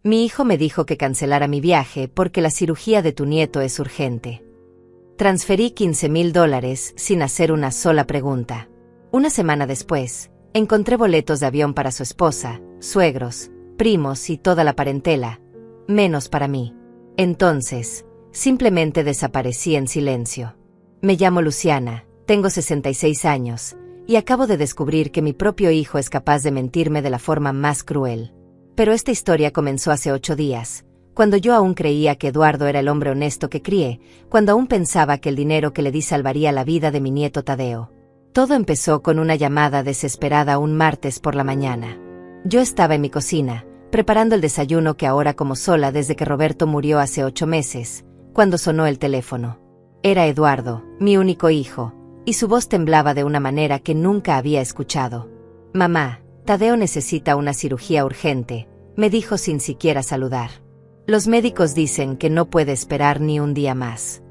Mi hijo me dijo que cancelara mi viaje porque la cirugía de tu nieto es urgente. Transferí $15,000 sin hacer una sola pregunta. Una semana después, encontré boletos de avión para su esposa, suegros, primos y toda la parentela, menos para mí. Entonces, simplemente desaparecí en silencio. Me llamo Luciana, tengo 66 años, y acabo de descubrir que mi propio hijo es capaz de mentirme de la forma más cruel. Pero esta historia comenzó hace 8 días, cuando yo aún creía que Eduardo era el hombre honesto que crié, cuando aún pensaba que el dinero que le di salvaría la vida de mi nieto Tadeo. Todo empezó con una llamada desesperada un martes por la mañana. Yo estaba en mi cocina, preparando el desayuno que ahora como sola desde que Roberto murió hace 8 meses, cuando sonó el teléfono. Era Eduardo, mi único hijo, y su voz temblaba de una manera que nunca había escuchado. «Mamá, Tadeo necesita una cirugía urgente», me dijo sin siquiera saludar. «Los médicos dicen que no puede esperar ni un día más».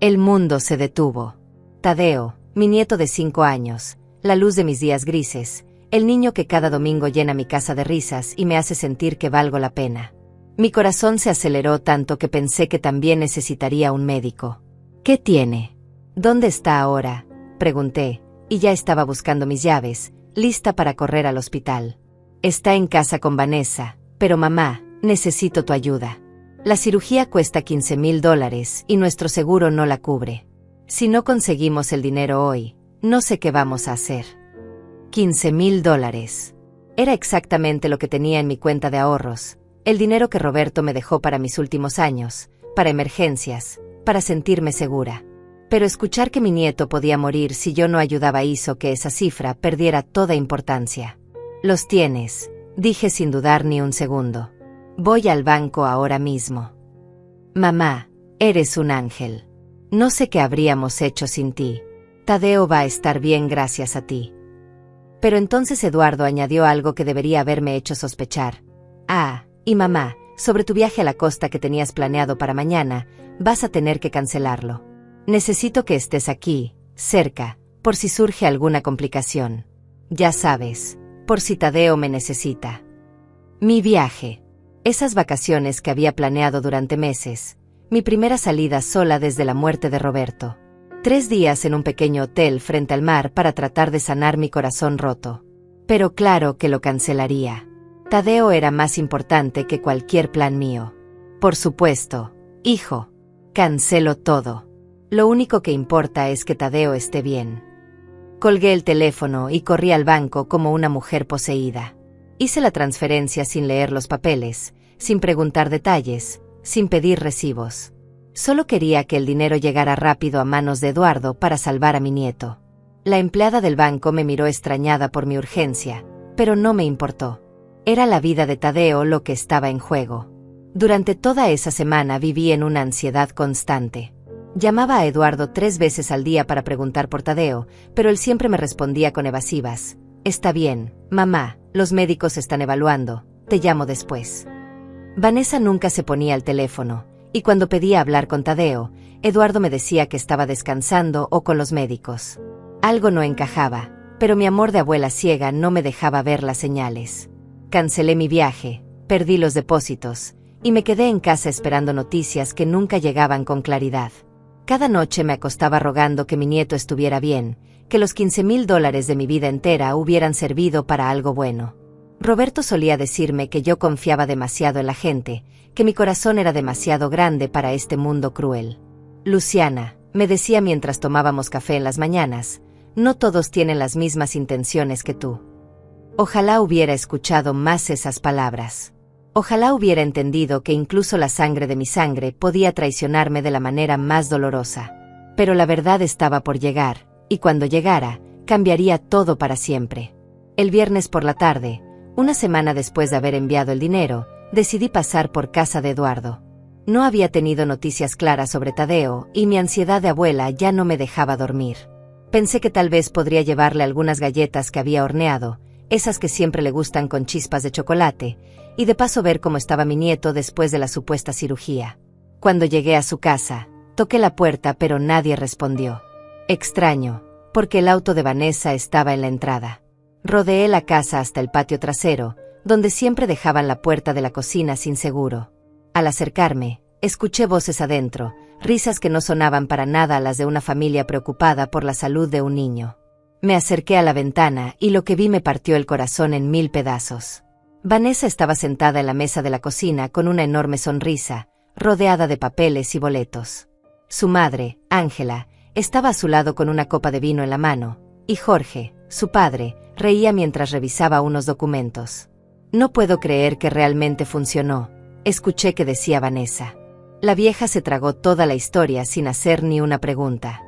El mundo se detuvo. Tadeo, mi nieto de 5 años, la luz de mis días grises, el niño que cada domingo llena mi casa de risas y me hace sentir que valgo la pena. Mi corazón se aceleró tanto que pensé que también necesitaría un médico. «¿Qué tiene? ¿Dónde está ahora?», pregunté, y ya estaba buscando mis llaves, lista para correr al hospital. «Está en casa con Vanessa, pero mamá, necesito tu ayuda. La cirugía cuesta $15,000 y nuestro seguro no la cubre. Si no conseguimos el dinero hoy, no sé qué vamos a hacer». $15,000. Era exactamente lo que tenía en mi cuenta de ahorros, el dinero que Roberto me dejó para mis últimos años, para emergencias, para sentirme segura. Pero escuchar que mi nieto podía morir si yo no ayudaba hizo que esa cifra perdiera toda importancia. «Los tienes», dije sin dudar ni un segundo. «Voy al banco ahora mismo». «Mamá, eres un ángel. No sé qué habríamos hecho sin ti. Tadeo va a estar bien gracias a ti». Pero entonces Eduardo añadió algo que debería haberme hecho sospechar. «Ah, y mamá, sobre tu viaje a la costa que tenías planeado para mañana, vas a tener que cancelarlo. Necesito que estés aquí, cerca, por si surge alguna complicación. Ya sabes, por si Tadeo me necesita». Mi viaje. Esas vacaciones que había planeado durante meses. Mi primera salida sola desde la muerte de Roberto. 3 días en un pequeño hotel frente al mar para tratar de sanar mi corazón roto. Pero claro que lo cancelaría. Tadeo era más importante que cualquier plan mío. «Por supuesto, hijo. Cancelo todo. Lo único que importa es que Tadeo esté bien». Colgué el teléfono y corrí al banco como una mujer poseída. Hice la transferencia sin leer los papeles, sin preguntar detalles, sin pedir recibos. Solo quería que el dinero llegara rápido a manos de Eduardo para salvar a mi nieto. La empleada del banco me miró extrañada por mi urgencia, pero no me importó. Era la vida de Tadeo lo que estaba en juego. Durante toda esa semana viví en una ansiedad constante. Llamaba a Eduardo 3 veces al día para preguntar por Tadeo, pero él siempre me respondía con evasivas. «Está bien, mamá, los médicos están evaluando, te llamo después». Vanessa nunca se ponía al teléfono, y cuando pedía hablar con Tadeo, Eduardo me decía que estaba descansando o con los médicos. Algo no encajaba, pero mi amor de abuela ciega no me dejaba ver las señales. Cancelé mi viaje, perdí los depósitos, y me quedé en casa esperando noticias que nunca llegaban con claridad. Cada noche me acostaba rogando que mi nieto estuviera bien, que los $15,000 de mi vida entera hubieran servido para algo bueno. Roberto solía decirme que yo confiaba demasiado en la gente, que mi corazón era demasiado grande para este mundo cruel. «Luciana», me decía mientras tomábamos café en las mañanas, «no todos tienen las mismas intenciones que tú». Ojalá hubiera escuchado más esas palabras. Ojalá hubiera entendido que incluso la sangre de mi sangre podía traicionarme de la manera más dolorosa. Pero la verdad estaba por llegar, y cuando llegara, cambiaría todo para siempre. El viernes por la tarde, una semana después de haber enviado el dinero, decidí pasar por casa de Eduardo. No había tenido noticias claras sobre Tadeo, y mi ansiedad de abuela ya no me dejaba dormir. Pensé que tal vez podría llevarle algunas galletas que había horneado, esas que siempre le gustan con chispas de chocolate, y de paso ver cómo estaba mi nieto después de la supuesta cirugía. Cuando llegué a su casa, toqué la puerta pero nadie respondió. Extraño, porque el auto de Vanessa estaba en la entrada. Rodeé la casa hasta el patio trasero, donde siempre dejaban la puerta de la cocina sin seguro. Al acercarme, escuché voces adentro, risas que no sonaban para nada a las de una familia preocupada por la salud de un niño. Me acerqué a la ventana y lo que vi me partió el corazón en 1000 pedazos. Vanessa estaba sentada en la mesa de la cocina con una enorme sonrisa, rodeada de papeles y boletos. Su madre, Ángela, estaba a su lado con una copa de vino en la mano, y Jorge, su padre, reía mientras revisaba unos documentos. «No puedo creer que realmente funcionó», escuché que decía Vanessa. La vieja se tragó toda la historia sin hacer ni una pregunta.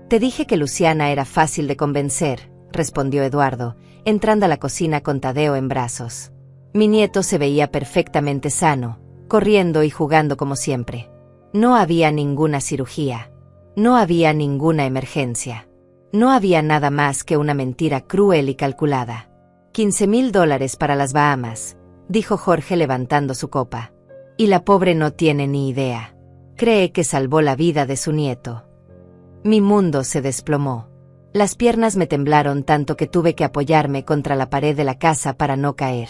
«Te dije que Luciana era fácil de convencer», respondió Eduardo, entrando a la cocina con Tadeo en brazos. Mi nieto se veía perfectamente sano, corriendo y jugando como siempre. No había ninguna cirugía. No había ninguna emergencia. No había nada más que una mentira cruel y calculada. $15,000 para las Bahamas, dijo Jorge levantando su copa. Y la pobre no tiene ni idea. Cree que salvó la vida de su nieto. Mi mundo se desplomó. Las piernas me temblaron tanto que tuve que apoyarme contra la pared de la casa para no caer.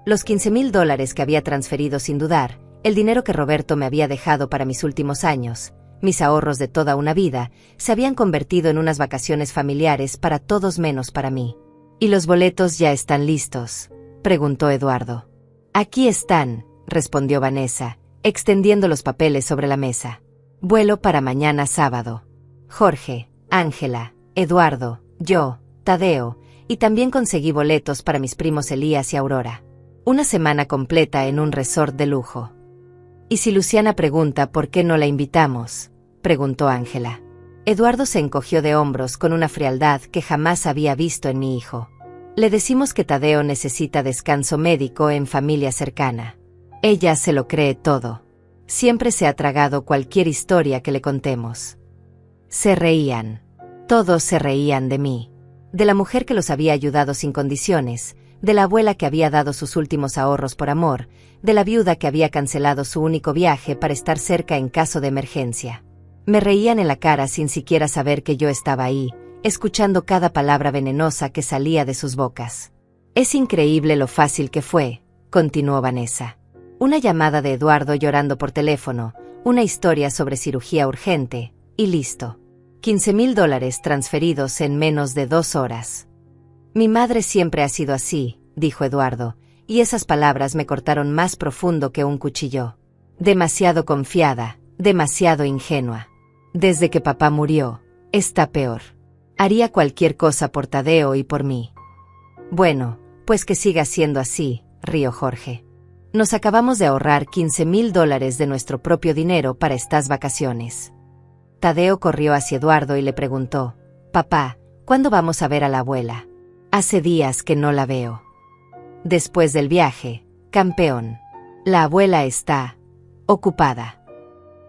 Los $15,000 que había transferido sin dudar, el dinero que Roberto me había dejado para mis últimos años, mis ahorros de toda una vida, se habían convertido en unas vacaciones familiares para todos menos para mí. ¿Y los boletos ya están listos?, preguntó Eduardo. Aquí están, respondió Vanessa, extendiendo los papeles sobre la mesa. Vuelo para mañana sábado. Jorge, Ángela, Eduardo, yo, Tadeo, y también conseguí boletos para mis primos Elías y Aurora. Una semana completa en un resort de lujo. ¿Y si Luciana pregunta por qué no la invitamos?, preguntó Ángela. Eduardo se encogió de hombros con una frialdad que jamás había visto en mi hijo. Le decimos que Tadeo necesita descanso médico en familia cercana. Ella se lo cree todo. Siempre se ha tragado cualquier historia que le contemos. Se reían. Todos se reían de mí. De la mujer que los había ayudado sin condiciones, de la abuela que había dado sus últimos ahorros por amor, de la viuda que había cancelado su único viaje para estar cerca en caso de emergencia. Me reían en la cara sin siquiera saber que yo estaba ahí, escuchando cada palabra venenosa que salía de sus bocas. Es increíble lo fácil que fue, continuó Vanessa. Una llamada de Eduardo llorando por teléfono, una historia sobre cirugía urgente, y listo. $15,000 transferidos en menos de 2 horas. Mi madre siempre ha sido así, dijo Eduardo, y esas palabras me cortaron más profundo que un cuchillo. Demasiado confiada, demasiado ingenua. Desde que papá murió, está peor. Haría cualquier cosa por Tadeo y por mí. Bueno, pues que siga siendo así, rió Jorge. Nos acabamos de ahorrar $15,000 de nuestro propio dinero para estas vacaciones. Tadeo corrió hacia Eduardo y le preguntó, «Papá, ¿cuándo vamos a ver a la abuela? Hace días que no la veo». Después del viaje, campeón. La abuela está ocupada.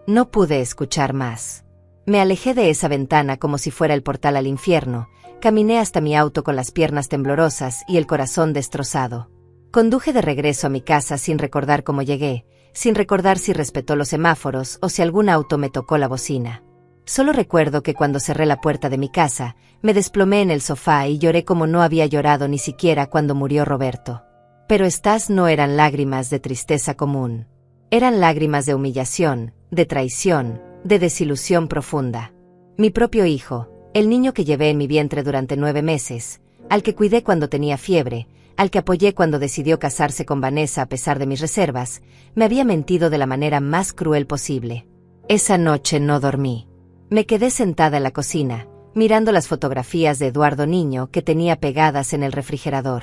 No pude escuchar más. Me alejé de esa ventana como si fuera el portal al infierno, caminé hasta mi auto con las piernas temblorosas y el corazón destrozado. Conduje de regreso a mi casa sin recordar cómo llegué, sin recordar si respetó los semáforos o si algún auto me tocó la bocina. Solo recuerdo que cuando cerré la puerta de mi casa, me desplomé en el sofá y lloré como no había llorado ni siquiera cuando murió Roberto. Pero estas no eran lágrimas de tristeza común. Eran lágrimas de humillación, de traición, de desilusión profunda. Mi propio hijo, el niño que llevé en mi vientre durante 9 meses, al que cuidé cuando tenía fiebre, al que apoyé cuando decidió casarse con Vanessa a pesar de mis reservas, me había mentido de la manera más cruel posible. Esa noche no dormí. Me quedé sentada en la cocina, mirando las fotografías de Eduardo niño que tenía pegadas en el refrigerador.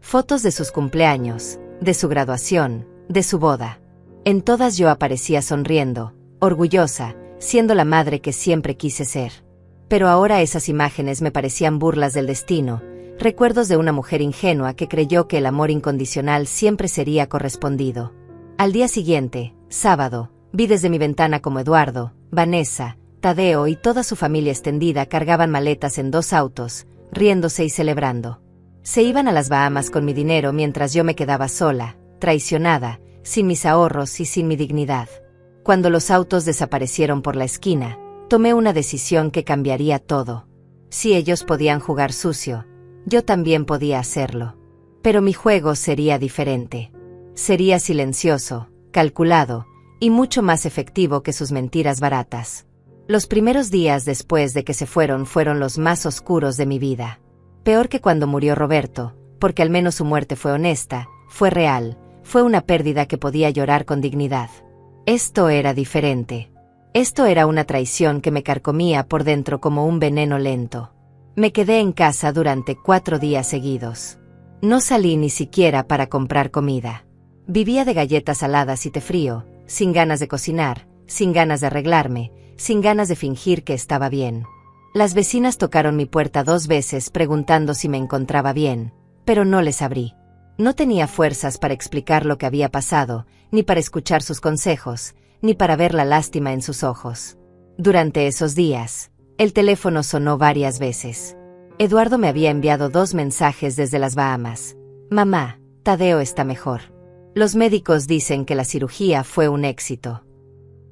Fotos de sus cumpleaños, de su graduación, de su boda. En todas yo aparecía sonriendo, orgullosa, siendo la madre que siempre quise ser. Pero ahora esas imágenes me parecían burlas del destino, recuerdos de una mujer ingenua que creyó que el amor incondicional siempre sería correspondido. Al día siguiente, sábado, vi desde mi ventana como Eduardo, Vanessa, Tadeo y toda su familia extendida cargaban maletas en 2 autos, riéndose y celebrando. Se iban a las Bahamas con mi dinero mientras yo me quedaba sola, traicionada, sin mis ahorros y sin mi dignidad. Cuando los autos desaparecieron por la esquina, tomé una decisión que cambiaría todo. Si ellos podían jugar sucio, yo también podía hacerlo. Pero mi juego sería diferente. Sería silencioso, calculado, y mucho más efectivo que sus mentiras baratas. Los primeros días después de que se fueron los más oscuros de mi vida. Peor que cuando murió Roberto, porque al menos su muerte fue honesta, fue real, fue una pérdida que podía llorar con dignidad. Esto era diferente. Esto era una traición que me carcomía por dentro como un veneno lento. Me quedé en casa durante 4 días seguidos. No salí ni siquiera para comprar comida. Vivía de galletas saladas y té frío, sin ganas de cocinar, sin ganas de arreglarme, sin ganas de fingir que estaba bien. Las vecinas tocaron mi puerta 2 veces preguntando si me encontraba bien, pero no les abrí. No tenía fuerzas para explicar lo que había pasado, ni para escuchar sus consejos, ni para ver la lástima en sus ojos. Durante esos días, el teléfono sonó varias veces. Eduardo me había enviado 2 mensajes desde las Bahamas. Mamá, Tadeo está mejor. Los médicos dicen que la cirugía fue un éxito.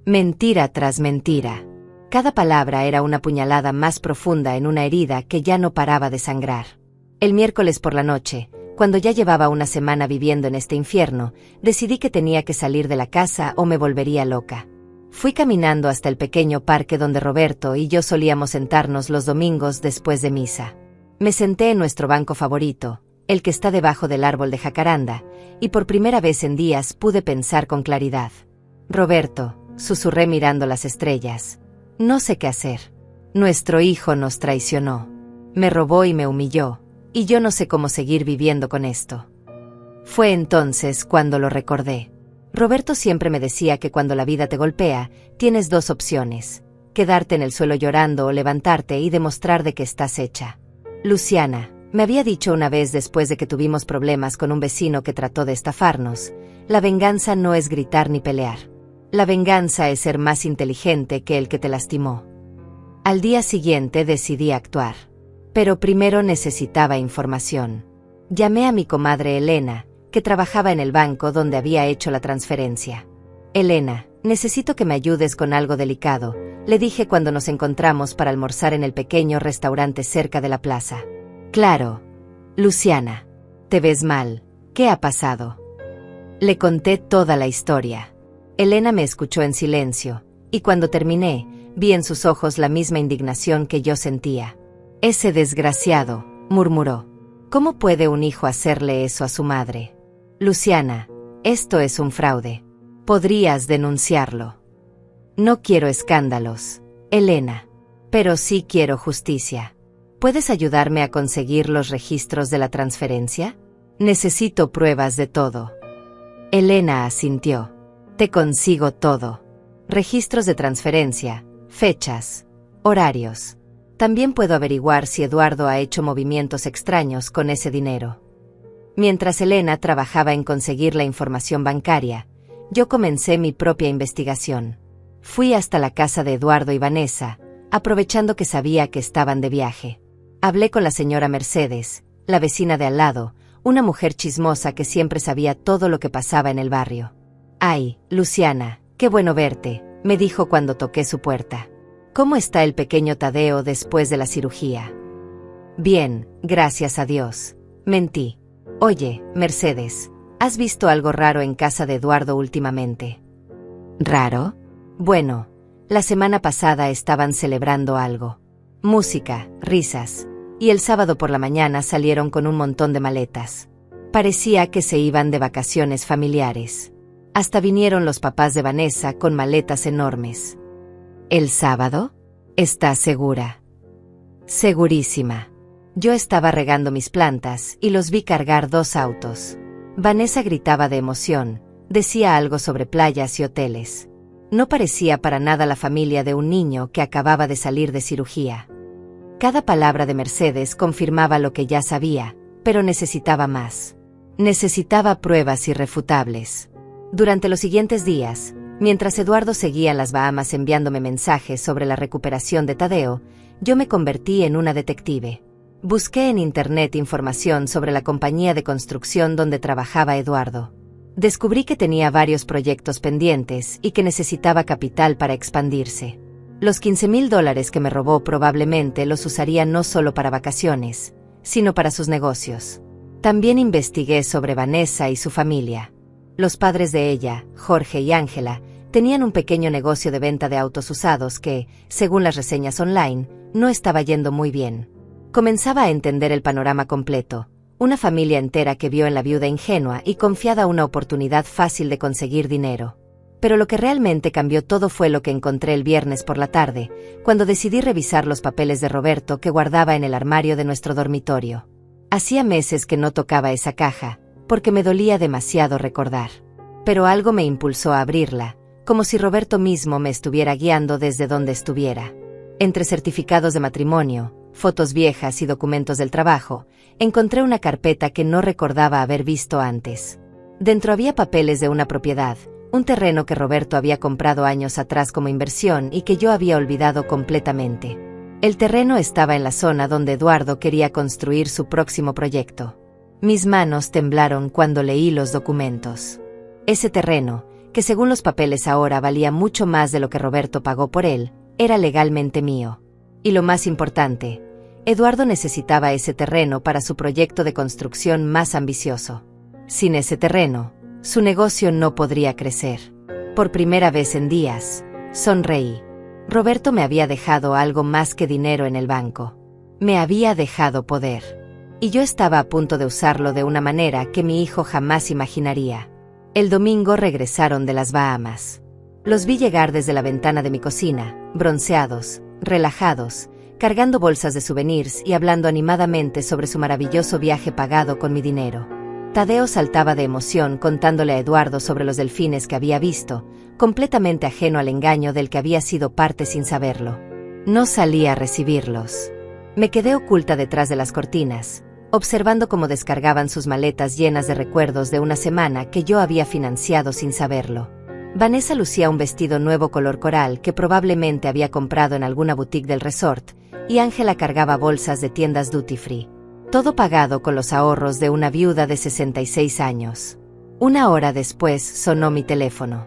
Mentira tras mentira. Cada palabra era una puñalada más profunda en una herida que ya no paraba de sangrar. El miércoles por la noche, cuando ya llevaba una semana viviendo en este infierno, decidí que tenía que salir de la casa o me volvería loca. Fui caminando hasta el pequeño parque donde Roberto y yo solíamos sentarnos los domingos después de misa. Me senté en nuestro banco favorito, el que está debajo del árbol de jacaranda, y por primera vez en días pude pensar con claridad. Roberto, susurré mirando las estrellas. No sé qué hacer. Nuestro hijo nos traicionó. Me robó y me humilló, y yo no sé cómo seguir viviendo con esto. Fue entonces cuando lo recordé. Roberto siempre me decía que cuando la vida te golpea, tienes 2 opciones: quedarte en el suelo llorando o levantarte y demostrar de que estás hecha. Luciana, me había dicho una vez después de que tuvimos problemas con un vecino que trató de estafarnos, la venganza no es gritar ni pelear. La venganza es ser más inteligente que el que te lastimó. Al día siguiente decidí actuar. Pero primero necesitaba información. Llamé a mi comadre Elena, que trabajaba en el banco donde había hecho la transferencia. Elena, necesito que me ayudes con algo delicado, le dije cuando nos encontramos para almorzar en el pequeño restaurante cerca de la plaza. Claro. Luciana, te ves mal. ¿Qué ha pasado? Le conté toda la historia. Elena me escuchó en silencio, y cuando terminé, vi en sus ojos la misma indignación que yo sentía. Ese desgraciado, murmuró. ¿Cómo puede un hijo hacerle eso a su madre? Luciana, esto es un fraude. Podrías denunciarlo. No quiero escándalos, Elena. Pero sí quiero justicia. ¿Puedes ayudarme a conseguir los registros de la transferencia? Necesito pruebas de todo. Elena asintió. Te consigo todo. Registros de transferencia, fechas, horarios. También puedo averiguar si Eduardo ha hecho movimientos extraños con ese dinero. Mientras Elena trabajaba en conseguir la información bancaria, yo comencé mi propia investigación. Fui hasta la casa de Eduardo y Vanessa, aprovechando que sabía que estaban de viaje. Hablé con la señora Mercedes, la vecina de al lado, una mujer chismosa que siempre sabía todo lo que pasaba en el barrio. «Ay, Luciana, qué bueno verte», me dijo cuando toqué su puerta. «¿Cómo está el pequeño Tadeo después de la cirugía?» «Bien, gracias a Dios». Mentí. «Oye, Mercedes, ¿has visto algo raro en casa de Eduardo últimamente?» ¿Raro? Bueno, la semana pasada estaban celebrando algo. Música, risas, y el sábado por la mañana salieron con un montón de maletas. Parecía que se iban de vacaciones familiares. Hasta vinieron los papás de Vanessa con maletas enormes. ¿El sábado? ¿Estás segura? Segurísima. Yo estaba regando mis plantas y los vi cargar 2 autos. Vanessa gritaba de emoción, decía algo sobre playas y hoteles. No parecía para nada la familia de un niño que acababa de salir de cirugía. Cada palabra de Mercedes confirmaba lo que ya sabía, pero necesitaba más. Necesitaba pruebas irrefutables. Durante los siguientes días, mientras Eduardo seguía en las Bahamas enviándome mensajes sobre la recuperación de Tadeo, yo me convertí en una detective. Busqué en internet información sobre la compañía de construcción donde trabajaba Eduardo. Descubrí que tenía varios proyectos pendientes y que necesitaba capital para expandirse. Los $15,000 que me robó probablemente los usaría no solo para vacaciones, sino para sus negocios. También investigué sobre Vanessa y su familia. Los padres de ella, Jorge y Ángela, tenían un pequeño negocio de venta de autos usados que, según las reseñas online, no estaba yendo muy bien. Comenzaba a entender el panorama completo. Una familia entera que vio en la viuda ingenua y confiada una oportunidad fácil de conseguir dinero. Pero lo que realmente cambió todo fue lo que encontré el viernes por la tarde, cuando decidí revisar los papeles de Roberto que guardaba en el armario de nuestro dormitorio. Hacía meses que no tocaba esa caja, porque me dolía demasiado recordar. Pero algo me impulsó a abrirla, como si Roberto mismo me estuviera guiando desde donde estuviera. Entre certificados de matrimonio, fotos viejas y documentos del trabajo, encontré una carpeta que no recordaba haber visto antes. Dentro había papeles de una propiedad, un terreno que Roberto había comprado años atrás como inversión y que yo había olvidado completamente. El terreno estaba en la zona donde Eduardo quería construir su próximo proyecto. Mis manos temblaron cuando leí los documentos. Ese terreno, que según los papeles ahora valía mucho más de lo que Roberto pagó por él, era legalmente mío. Y lo más importante, Eduardo necesitaba ese terreno para su proyecto de construcción más ambicioso. Sin ese terreno, su negocio no podría crecer. Por primera vez en días, sonreí. Roberto me había dejado algo más que dinero en el banco. Me había dejado poder. Y yo estaba a punto de usarlo de una manera que mi hijo jamás imaginaría. El domingo regresaron de las Bahamas. Los vi llegar desde la ventana de mi cocina, bronceados, relajados, cargando bolsas de souvenirs y hablando animadamente sobre su maravilloso viaje pagado con mi dinero. Tadeo saltaba de emoción contándole a Eduardo sobre los delfines que había visto, completamente ajeno al engaño del que había sido parte sin saberlo. No salí a recibirlos. Me quedé oculta detrás de las cortinas, observando cómo descargaban sus maletas llenas de recuerdos de una semana que yo había financiado sin saberlo. Vanessa lucía un vestido nuevo color coral que probablemente había comprado en alguna boutique del resort, y Ángela cargaba bolsas de tiendas duty free. Todo pagado con los ahorros de una viuda de 66 años. Una hora después sonó mi teléfono.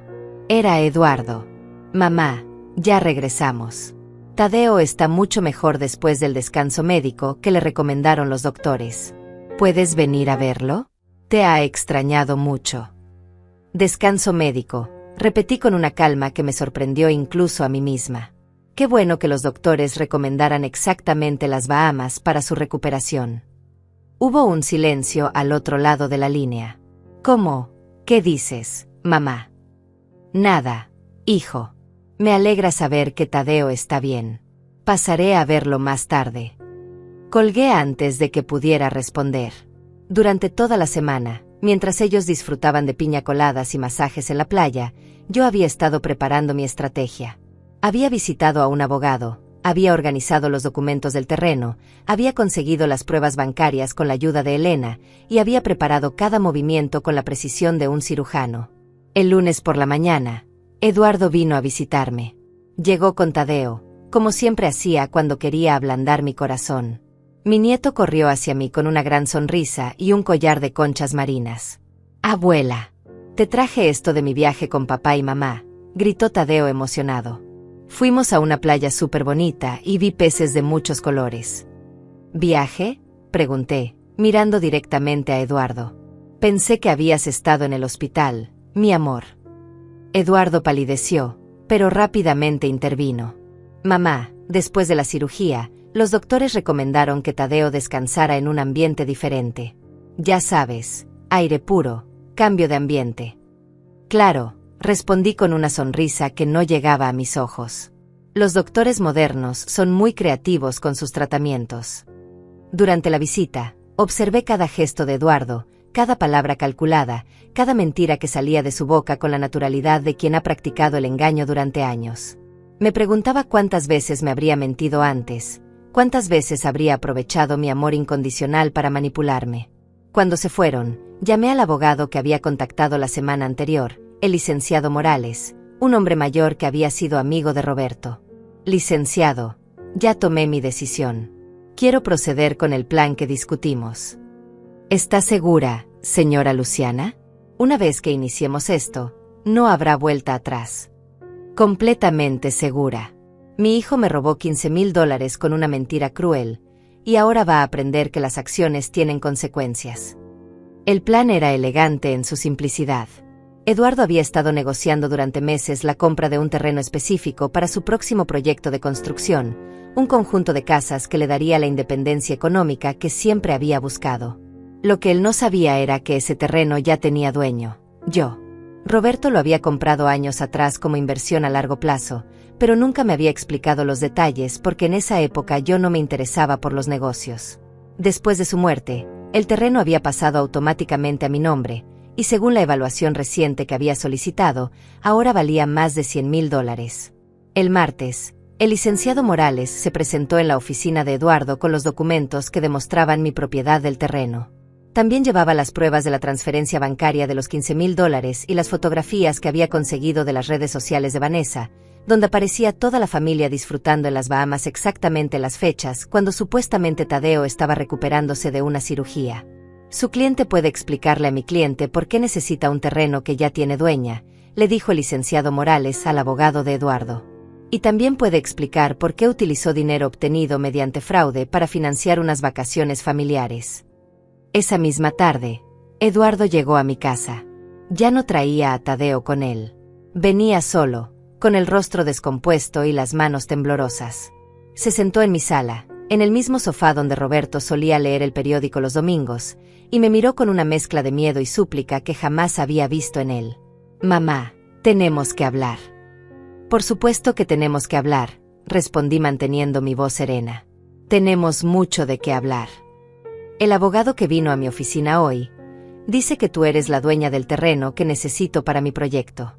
Era Eduardo. Mamá, ya regresamos. Tadeo está mucho mejor después del descanso médico que le recomendaron los doctores. ¿Puedes venir a verlo? Te ha extrañado mucho. Descanso médico, repetí con una calma que me sorprendió incluso a mí misma. Qué bueno que los doctores recomendaran exactamente las Bahamas para su recuperación. Hubo un silencio al otro lado de la línea. ¿Cómo? ¿Qué dices, mamá? Nada, hijo. Me alegra saber que Tadeo está bien. Pasaré a verlo más tarde. Colgué antes de que pudiera responder. Durante toda la semana, mientras ellos disfrutaban de piña coladas y masajes en la playa, yo había estado preparando mi estrategia. Había visitado a un abogado, había organizado los documentos del terreno, había conseguido las pruebas bancarias con la ayuda de Elena y había preparado cada movimiento con la precisión de un cirujano. El lunes por la mañana, Eduardo vino a visitarme. Llegó con Tadeo, como siempre hacía cuando quería ablandar mi corazón. Mi nieto corrió hacia mí con una gran sonrisa y un collar de conchas marinas. «Abuela, te traje esto de mi viaje con papá y mamá», gritó Tadeo emocionado. Fuimos a una playa súper bonita y vi peces de muchos colores. ¿Viaje?, pregunté, mirando directamente a Eduardo. Pensé que habías estado en el hospital, mi amor. Eduardo palideció, pero rápidamente intervino. Mamá, después de la cirugía, los doctores recomendaron que Tadeo descansara en un ambiente diferente. Ya sabes, aire puro, cambio de ambiente. Claro, respondí con una sonrisa que no llegaba a mis ojos. Los doctores modernos son muy creativos con sus tratamientos. Durante la visita, observé cada gesto de Eduardo, cada palabra calculada, cada mentira que salía de su boca con la naturalidad de quien ha practicado el engaño durante años. Me preguntaba cuántas veces me habría mentido antes, cuántas veces habría aprovechado mi amor incondicional para manipularme. Cuando se fueron, llamé al abogado que había contactado la semana anterior, el licenciado Morales, un hombre mayor que había sido amigo de Roberto. Licenciado, ya tomé mi decisión. Quiero proceder con el plan que discutimos. ¿Está segura, señora Luciana? Una vez que iniciemos esto, no habrá vuelta atrás. Completamente segura. Mi hijo me robó $15,000 con una mentira cruel, y ahora va a aprender que las acciones tienen consecuencias. El plan era elegante en su simplicidad. Eduardo había estado negociando durante meses la compra de un terreno específico para su próximo proyecto de construcción, un conjunto de casas que le daría la independencia económica que siempre había buscado. Lo que él no sabía era que ese terreno ya tenía dueño: yo. Roberto lo había comprado años atrás como inversión a largo plazo, pero nunca me había explicado los detalles porque en esa época yo no me interesaba por los negocios. Después de su muerte, el terreno había pasado automáticamente a mi nombre, y según la evaluación reciente que había solicitado, ahora valía más de $100,000. El martes, el licenciado Morales se presentó en la oficina de Eduardo con los documentos que demostraban mi propiedad del terreno. También llevaba las pruebas de la transferencia bancaria de los $15,000 y las fotografías que había conseguido de las redes sociales de Vanessa, donde aparecía toda la familia disfrutando en las Bahamas exactamente las fechas cuando supuestamente Tadeo estaba recuperándose de una cirugía. Su cliente puede explicarle a mi cliente por qué necesita un terreno que ya tiene dueña, le dijo el licenciado Morales al abogado de Eduardo. Y también puede explicar por qué utilizó dinero obtenido mediante fraude para financiar unas vacaciones familiares. Esa misma tarde, Eduardo llegó a mi casa. Ya no traía a Tadeo con él. Venía solo, con el rostro descompuesto y las manos temblorosas. Se sentó en mi sala, en el mismo sofá donde Roberto solía leer el periódico los domingos, y me miró con una mezcla de miedo y súplica que jamás había visto en él. «Mamá, tenemos que hablar». «Por supuesto que tenemos que hablar», respondí manteniendo mi voz serena. «Tenemos mucho de qué hablar. El abogado que vino a mi oficina hoy dice que tú eres la dueña del terreno que necesito para mi proyecto».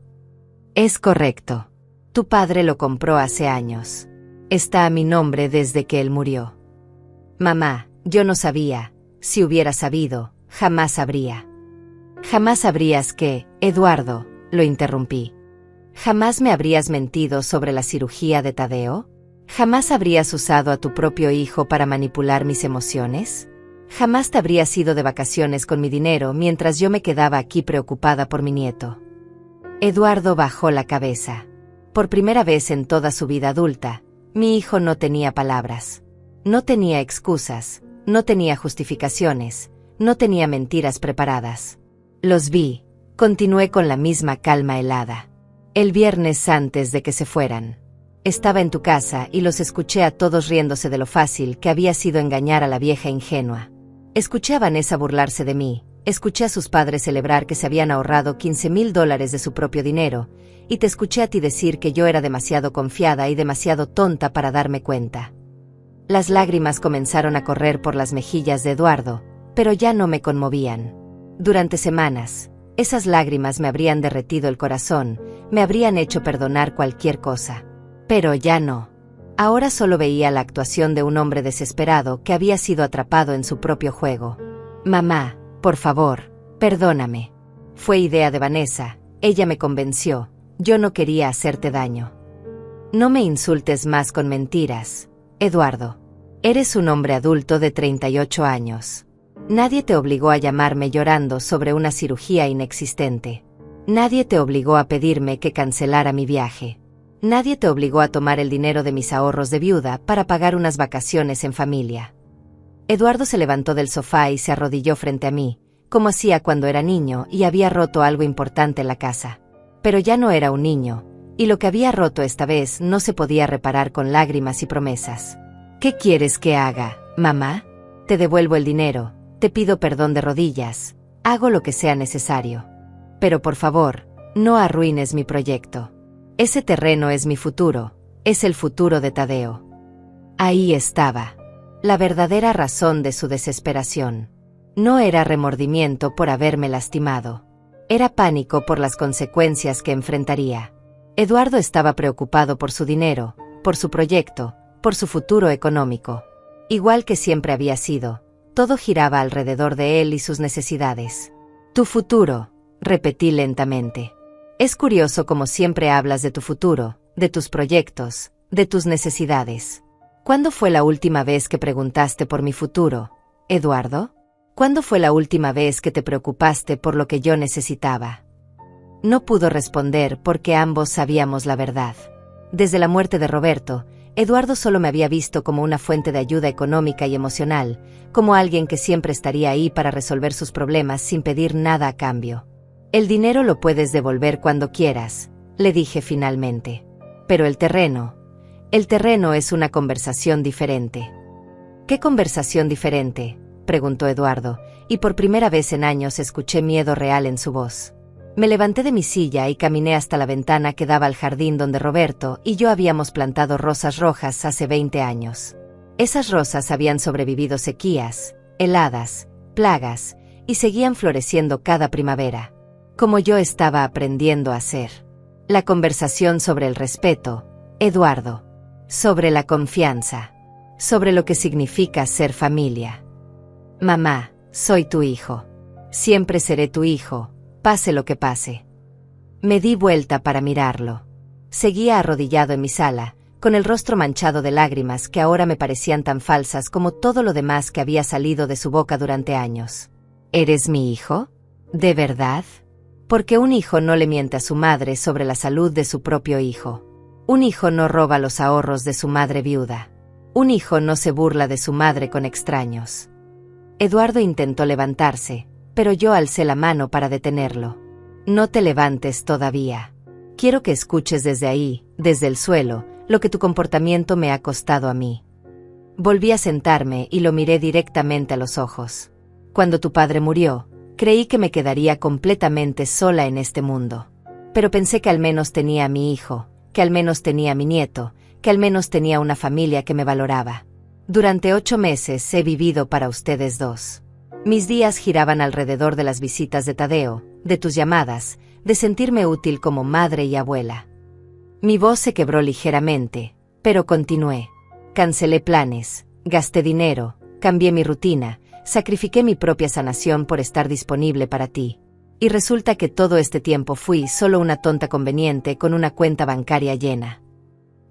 «Es correcto. Tu padre lo compró hace años. Está a mi nombre desde que él murió». «Mamá, yo no sabía. Si hubiera sabido, jamás sabría». «Jamás sabrías que, Eduardo», lo interrumpí. «¿Jamás me habrías mentido sobre la cirugía de Tadeo? ¿Jamás habrías usado a tu propio hijo para manipular mis emociones? ¿Jamás te habrías ido de vacaciones con mi dinero mientras yo me quedaba aquí preocupada por mi nieto?» Eduardo bajó la cabeza. Por primera vez en toda su vida adulta, mi hijo no tenía palabras. No tenía excusas, no tenía justificaciones, no tenía mentiras preparadas. «Los vi», continué con la misma calma helada. «El viernes antes de que se fueran. Estaba en tu casa y los escuché a todos riéndose de lo fácil que había sido engañar a la vieja ingenua. Escuché a Vanessa burlarse de mí, escuché a sus padres celebrar que se habían ahorrado $15,000 de su propio dinero, y te escuché a ti decir que yo era demasiado confiada y demasiado tonta para darme cuenta». Las lágrimas comenzaron a correr por las mejillas de Eduardo, pero ya no me conmovían. Durante semanas, esas lágrimas me habrían derretido el corazón, me habrían hecho perdonar cualquier cosa. Pero ya no. Ahora solo veía la actuación de un hombre desesperado que había sido atrapado en su propio juego. «Mamá, por favor, perdóname. Fue idea de Vanessa, ella me convenció, yo no quería hacerte daño». «No me insultes más con mentiras, Eduardo. Eres un hombre adulto de 38 años. Nadie te obligó a llamarme llorando sobre una cirugía inexistente. Nadie te obligó a pedirme que cancelara mi viaje. Nadie te obligó a tomar el dinero de mis ahorros de viuda para pagar unas vacaciones en familia». Eduardo se levantó del sofá y se arrodilló frente a mí, como hacía cuando era niño y había roto algo importante en la casa. Pero ya no era un niño, y lo que había roto esta vez no se podía reparar con lágrimas y promesas. «¿Qué quieres que haga, mamá? Te devuelvo el dinero, te pido perdón de rodillas, hago lo que sea necesario. Pero por favor, no arruines mi proyecto. Ese terreno es mi futuro, es el futuro de Tadeo». Ahí estaba la verdadera razón de su desesperación. No era remordimiento por haberme lastimado. Era pánico por las consecuencias que enfrentaría. Eduardo estaba preocupado por su dinero, por su proyecto, por su futuro económico. Igual que siempre había sido, todo giraba alrededor de él y sus necesidades. «Tu futuro», repetí lentamente. «Es curioso cómo siempre hablas de tu futuro, de tus proyectos, de tus necesidades. ¿Cuándo fue la última vez que preguntaste por mi futuro, Eduardo? ¿Cuándo fue la última vez que te preocupaste por lo que yo necesitaba?» No pudo responder porque ambos sabíamos la verdad. Desde la muerte de Roberto, Eduardo solo me había visto como una fuente de ayuda económica y emocional, como alguien que siempre estaría ahí para resolver sus problemas sin pedir nada a cambio. El dinero lo puedes devolver cuando quieras, le dije finalmente. Pero el terreno es una conversación diferente. ¿Qué conversación diferente?, preguntó Eduardo, y por primera vez en años escuché miedo real en su voz. Me levanté de mi silla y caminé hasta la ventana que daba al jardín donde Roberto y yo habíamos plantado rosas rojas hace 20 años. Esas rosas habían sobrevivido sequías, heladas, plagas, y seguían floreciendo cada primavera, como yo estaba aprendiendo a hacer. La conversación sobre el respeto, Eduardo. Sobre la confianza. Sobre lo que significa ser familia. Mamá, soy tu hijo. Siempre seré tu hijo, pase lo que pase. Me di vuelta para mirarlo. Seguía arrodillado en mi sala, con el rostro manchado de lágrimas que ahora me parecían tan falsas como todo lo demás que había salido de su boca durante años. ¿Eres mi hijo? ¿De verdad? Porque un hijo no le miente a su madre sobre la salud de su propio hijo. Un hijo no roba los ahorros de su madre viuda. Un hijo no se burla de su madre con extraños. Eduardo intentó levantarse, pero yo alcé la mano para detenerlo. No te levantes todavía. Quiero que escuches desde ahí, desde el suelo, lo que tu comportamiento me ha costado a mí. Volví a sentarme y lo miré directamente a los ojos. Cuando tu padre murió, creí que me quedaría completamente sola en este mundo. Pero pensé que al menos tenía a mi hijo, que al menos tenía a mi nieto, que al menos tenía una familia que me valoraba. Durante 8 meses he vivido para ustedes dos. Mis días giraban alrededor de las visitas de Tadeo, de tus llamadas, de sentirme útil como madre y abuela. Mi voz se quebró ligeramente, pero continué. Cancelé planes, gasté dinero, cambié mi rutina, sacrifiqué mi propia sanación por estar disponible para ti. Y resulta que todo este tiempo fui solo una tonta conveniente con una cuenta bancaria llena.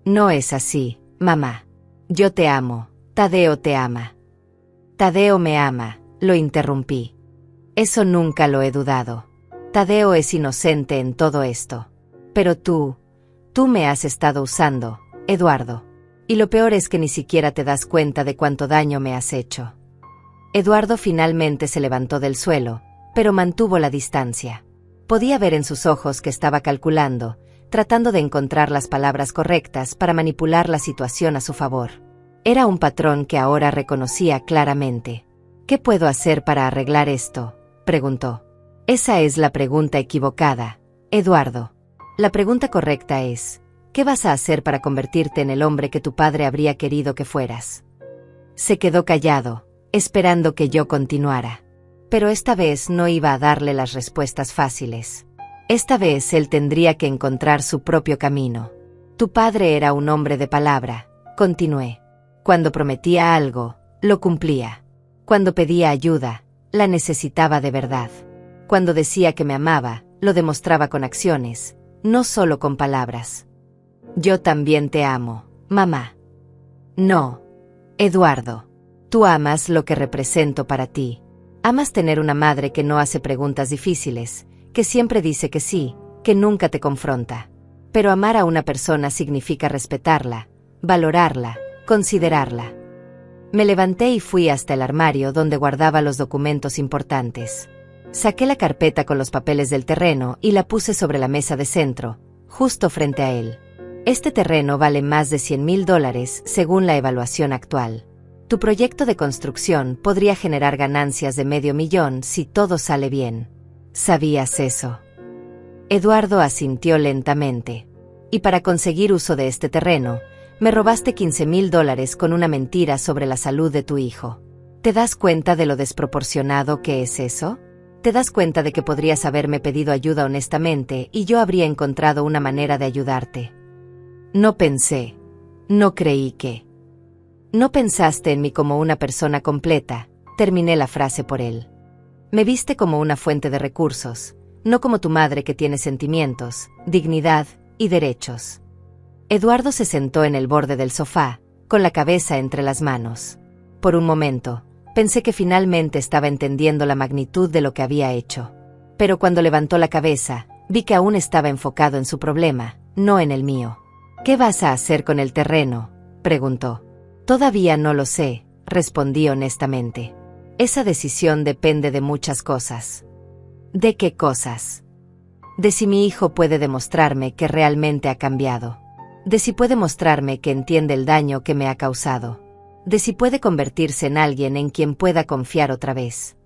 No es así, mamá. Yo te amo, Tadeo te ama. Tadeo me ama, lo interrumpí. Eso nunca lo he dudado. Tadeo es inocente en todo esto. Pero tú me has estado usando, Eduardo. Y lo peor es que ni siquiera te das cuenta de cuánto daño me has hecho. Eduardo finalmente se levantó del suelo, pero mantuvo la distancia. Podía ver en sus ojos que estaba calculando, tratando de encontrar las palabras correctas para manipular la situación a su favor. Era un patrón que ahora reconocía claramente. ¿Qué puedo hacer para arreglar esto?, preguntó. Esa es la pregunta equivocada, Eduardo. La pregunta correcta es, ¿qué vas a hacer para convertirte en el hombre que tu padre habría querido que fueras? Se quedó callado, esperando que yo continuara. Pero esta vez no iba a darle las respuestas fáciles. Esta vez él tendría que encontrar su propio camino. Tu padre era un hombre de palabra, continué. Cuando prometía algo, lo cumplía. Cuando pedía ayuda, la necesitaba de verdad. Cuando decía que me amaba, lo demostraba con acciones, no solo con palabras. Yo también te amo, mamá. No, Eduardo. Tú amas lo que represento para ti. Amas tener una madre que no hace preguntas difíciles, que siempre dice que sí, que nunca te confronta. Pero amar a una persona significa respetarla, valorarla, considerarla. Me levanté y fui hasta el armario donde guardaba los documentos importantes. Saqué la carpeta con los papeles del terreno y la puse sobre la mesa de centro, justo frente a él. Este terreno vale más de $100,000 según la evaluación actual. Tu proyecto de construcción podría generar ganancias de $500,000 si todo sale bien. ¿Sabías eso? Eduardo asintió lentamente. Y para conseguir uso de este terreno, me robaste $15,000 con una mentira sobre la salud de tu hijo. ¿Te das cuenta de lo desproporcionado que es eso? ¿Te das cuenta de que podrías haberme pedido ayuda honestamente y yo habría encontrado una manera de ayudarte? No pensé. No creí que. No pensaste en mí como una persona completa, terminé la frase por él. Me viste como una fuente de recursos, no como tu madre que tiene sentimientos, dignidad y derechos. Eduardo se sentó en el borde del sofá, con la cabeza entre las manos. Por un momento, pensé que finalmente estaba entendiendo la magnitud de lo que había hecho. Pero cuando levantó la cabeza, vi que aún estaba enfocado en su problema, no en el mío. ¿Qué vas a hacer con el terreno?, preguntó. Todavía no lo sé, respondí honestamente. Esa decisión depende de muchas cosas. ¿De qué cosas? De si mi hijo puede demostrarme que realmente ha cambiado. De si puede mostrarme que entiende el daño que me ha causado. De si puede convertirse en alguien en quien pueda confiar otra vez.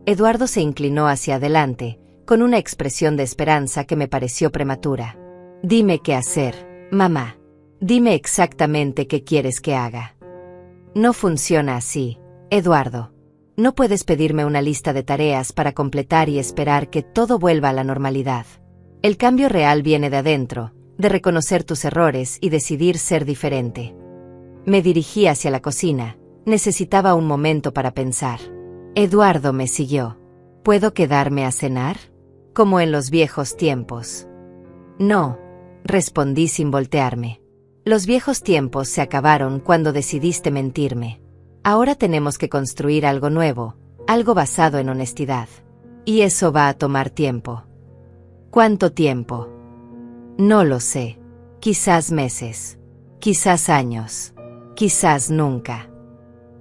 Eduardo se inclinó hacia adelante, con una expresión de esperanza que me pareció prematura. Dime qué hacer, mamá. Dime exactamente qué quieres que haga. No funciona así, Eduardo. No puedes pedirme una lista de tareas para completar y esperar que todo vuelva a la normalidad. El cambio real viene de adentro, de reconocer tus errores y decidir ser diferente. Me dirigí hacia la cocina. Necesitaba un momento para pensar. Eduardo me siguió. ¿Puedo quedarme a cenar? Como en los viejos tiempos. No, respondí sin voltearme. Los viejos tiempos se acabaron cuando decidiste mentirme. Ahora tenemos que construir algo nuevo, algo basado en honestidad. Y eso va a tomar tiempo. ¿Cuánto tiempo? No lo sé. Quizás meses. Quizás años. Quizás nunca.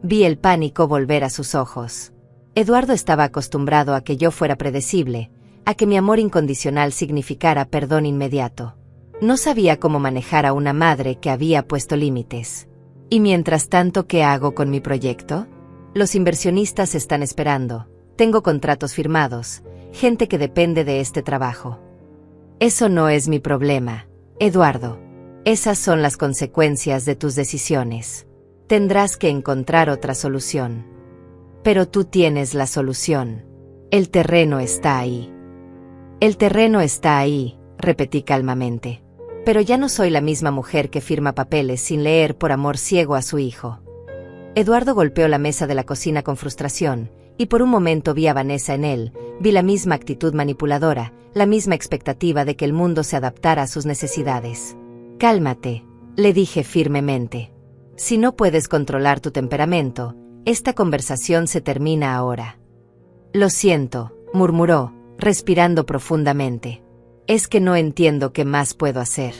Vi el pánico volver a sus ojos. Eduardo estaba acostumbrado a que yo fuera predecible, a que mi amor incondicional significara perdón inmediato. No sabía cómo manejar a una madre que había puesto límites. Y mientras tanto, ¿qué hago con mi proyecto? Los inversionistas están esperando. Tengo contratos firmados, gente que depende de este trabajo. Eso no es mi problema, Eduardo. Esas son las consecuencias de tus decisiones. Tendrás que encontrar otra solución. Pero tú tienes la solución. El terreno está ahí. El terreno está ahí, repetí calmamente. Pero ya no soy la misma mujer que firma papeles sin leer por amor ciego a su hijo. Eduardo golpeó la mesa de la cocina con frustración, y por un momento vi a Vanessa en él, vi la misma actitud manipuladora, la misma expectativa de que el mundo se adaptara a sus necesidades. Cálmate, le dije firmemente. Si no puedes controlar tu temperamento, esta conversación se termina ahora. Lo siento, murmuró, respirando profundamente. Es que no entiendo qué más puedo hacer.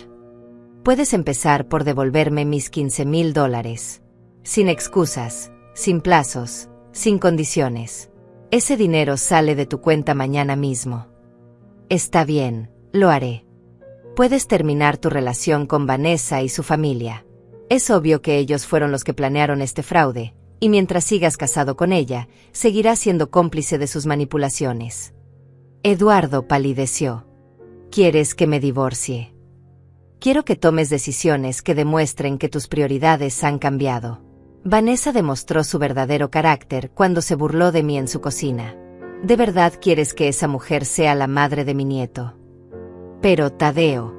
Puedes empezar por devolverme mis $15,000. Sin excusas, sin plazos, sin condiciones. Ese dinero sale de tu cuenta mañana mismo. Está bien, lo haré. Puedes terminar tu relación con Vanessa y su familia. Es obvio que ellos fueron los que planearon este fraude, y mientras sigas casado con ella, seguirás siendo cómplice de sus manipulaciones. Eduardo palideció. ¿Quieres que me divorcie? Quiero que tomes decisiones que demuestren que tus prioridades han cambiado. Vanessa demostró su verdadero carácter cuando se burló de mí en su cocina. ¿De verdad quieres que esa mujer sea la madre de mi nieto? Pero Tadeo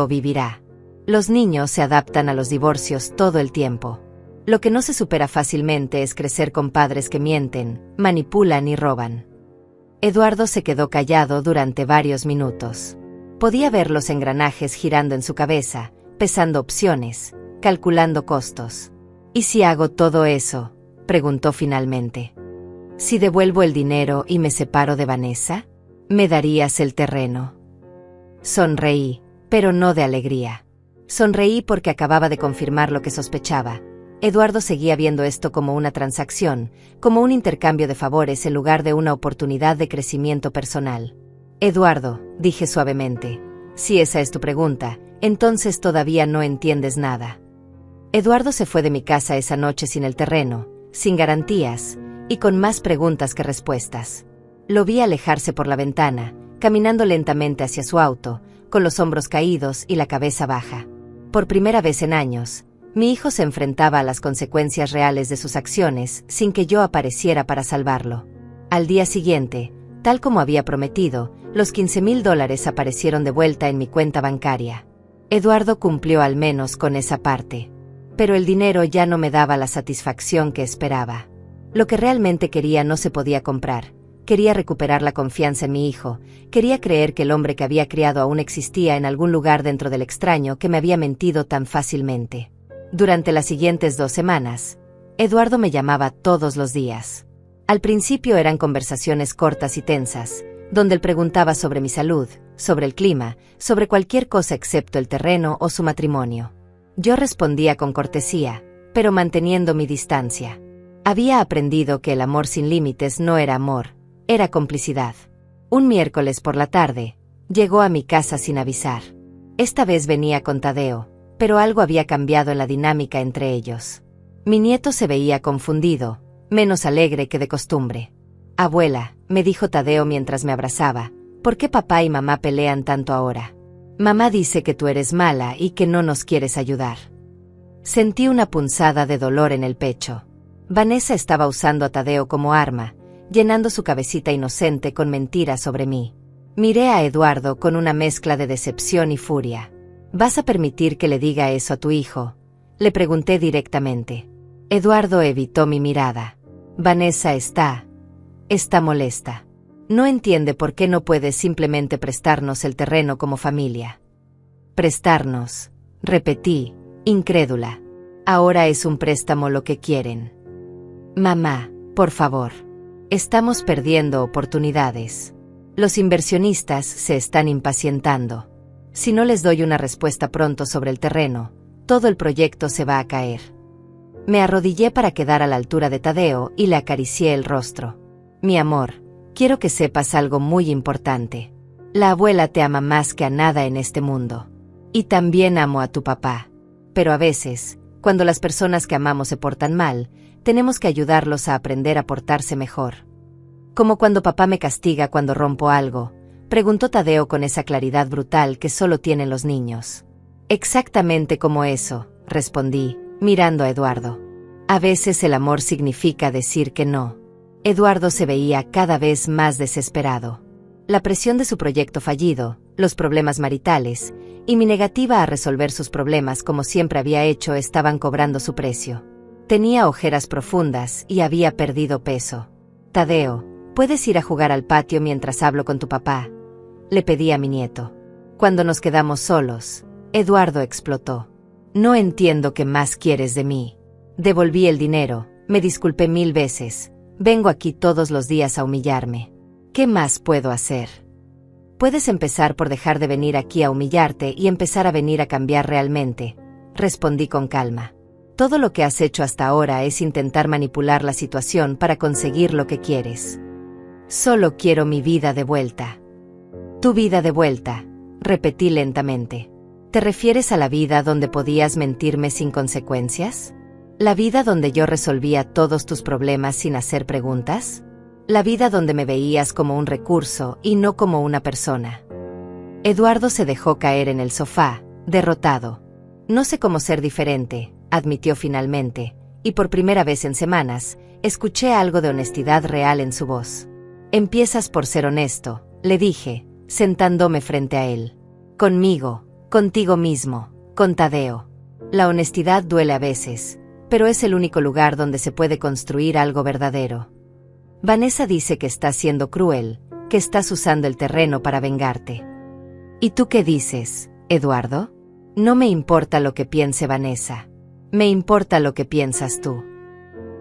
vivirá. Los niños se adaptan a los divorcios todo el tiempo. Lo que no se supera fácilmente es crecer con padres que mienten, manipulan y roban. Eduardo se quedó callado durante varios minutos. Podía ver los engranajes girando en su cabeza, pesando opciones, calculando costos. ¿Y si hago todo eso?, preguntó finalmente. ¿Si devuelvo el dinero y me separo de Vanessa? ¿Me darías el terreno? Sonreí, pero no de alegría. Sonreí porque acababa de confirmar lo que sospechaba. Eduardo seguía viendo esto como una transacción, como un intercambio de favores en lugar de una oportunidad de crecimiento personal. Eduardo, dije suavemente, si esa es tu pregunta, entonces todavía no entiendes nada. Eduardo se fue de mi casa esa noche sin el terreno, sin garantías, y con más preguntas que respuestas. Lo vi alejarse por la ventana, caminando lentamente hacia su auto, con los hombros caídos y la cabeza baja. Por primera vez en años, mi hijo se enfrentaba a las consecuencias reales de sus acciones sin que yo apareciera para salvarlo. Al día siguiente, tal como había prometido, los $15,000 aparecieron de vuelta en mi cuenta bancaria. Eduardo cumplió al menos con esa parte. Pero el dinero ya no me daba la satisfacción que esperaba. Lo que realmente quería no se podía comprar. Quería recuperar la confianza en mi hijo, quería creer que el hombre que había criado aún existía en algún lugar dentro del extraño que me había mentido tan fácilmente. Durante las siguientes 2 semanas, Eduardo me llamaba todos los días. Al principio eran conversaciones cortas y tensas, donde él preguntaba sobre mi salud, sobre el clima, sobre cualquier cosa excepto el terreno o su matrimonio. Yo respondía con cortesía, pero manteniendo mi distancia. Había aprendido que el amor sin límites no era amor, era complicidad. Un miércoles por la tarde, llegó a mi casa sin avisar. Esta vez venía con Tadeo, pero algo había cambiado en la dinámica entre ellos. Mi nieto se veía confundido, menos alegre que de costumbre. «Abuela», me dijo Tadeo mientras me abrazaba, «¿por qué papá y mamá pelean tanto ahora? Mamá dice que tú eres mala y que no nos quieres ayudar». Sentí una punzada de dolor en el pecho. Vanessa estaba usando a Tadeo como arma, llenando su cabecita inocente con mentiras sobre mí. Miré a Eduardo con una mezcla de decepción y furia. «¿Vas a permitir que le diga eso a tu hijo?», le pregunté directamente. Eduardo evitó mi mirada. «Vanessa está molesta. No entiende por qué no puedes simplemente prestarnos el terreno como familia». «Prestarnos», repetí, incrédula. «Ahora es un préstamo lo que quieren». «Mamá, por favor. Estamos perdiendo oportunidades. Los inversionistas se están impacientando. Si no les doy una respuesta pronto sobre el terreno, todo el proyecto se va a caer». Me arrodillé para quedar a la altura de Tadeo y le acaricié el rostro. «Mi amor, quiero que sepas algo muy importante. La abuela te ama más que a nada en este mundo. Y también amo a tu papá. Pero a veces, cuando las personas que amamos se portan mal, tenemos que ayudarlos a aprender a portarse mejor. Como cuando papá me castiga cuando rompo algo», preguntó Tadeo con esa claridad brutal que solo tienen los niños. «Exactamente como eso», respondí, mirando a Eduardo. «A veces el amor significa decir que no». Eduardo se veía cada vez más desesperado. La presión de su proyecto fallido, los problemas maritales, y mi negativa a resolver sus problemas como siempre había hecho estaban cobrando su precio. Tenía ojeras profundas y había perdido peso. «Tadeo, ¿puedes ir a jugar al patio mientras hablo con tu papá?», le pedí a mi nieto. Cuando nos quedamos solos, Eduardo explotó. «No entiendo qué más quieres de mí». Devolví el dinero, me disculpé 1000 veces. «Vengo aquí todos los días a humillarme. ¿Qué más puedo hacer?» «Puedes empezar por dejar de venir aquí a humillarte y empezar a venir a cambiar realmente», respondí con calma. «Todo lo que has hecho hasta ahora es intentar manipular la situación para conseguir lo que quieres. Solo quiero mi vida de vuelta». «Tu vida de vuelta», repetí lentamente. «¿Te refieres a la vida donde podías mentirme sin consecuencias? ¿La vida donde yo resolvía todos tus problemas sin hacer preguntas? ¿La vida donde me veías como un recurso y no como una persona?» Eduardo se dejó caer en el sofá, derrotado. «No sé cómo ser diferente», admitió finalmente, y por primera vez en semanas, escuché algo de honestidad real en su voz. «Empiezas por ser honesto», le dije, sentándome frente a él. «Conmigo, contigo mismo, con Tadeo. La honestidad duele a veces, pero es el único lugar donde se puede construir algo verdadero. Vanessa dice que estás siendo cruel, que estás usando el terreno para vengarte». «¿Y tú qué dices, Eduardo?» «No me importa lo que piense Vanessa. Me importa lo que piensas tú».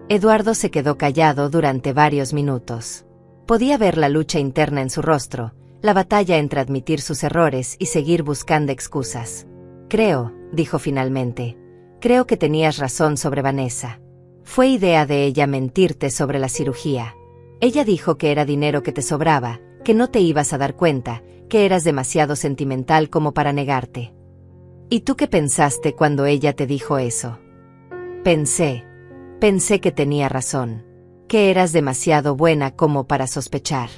Eduardo se quedó callado durante varios minutos. Podía ver la lucha interna en su rostro, la batalla entre admitir sus errores y seguir buscando excusas. «Creo», dijo finalmente, «creo que tenías razón sobre Vanessa. Fue idea de ella mentirte sobre la cirugía. Ella dijo que era dinero que te sobraba, que no te ibas a dar cuenta, que eras demasiado sentimental como para negarte». «¿Y tú qué pensaste cuando ella te dijo eso?» Pensé que tenía razón, que eras demasiado buena como para sospechar.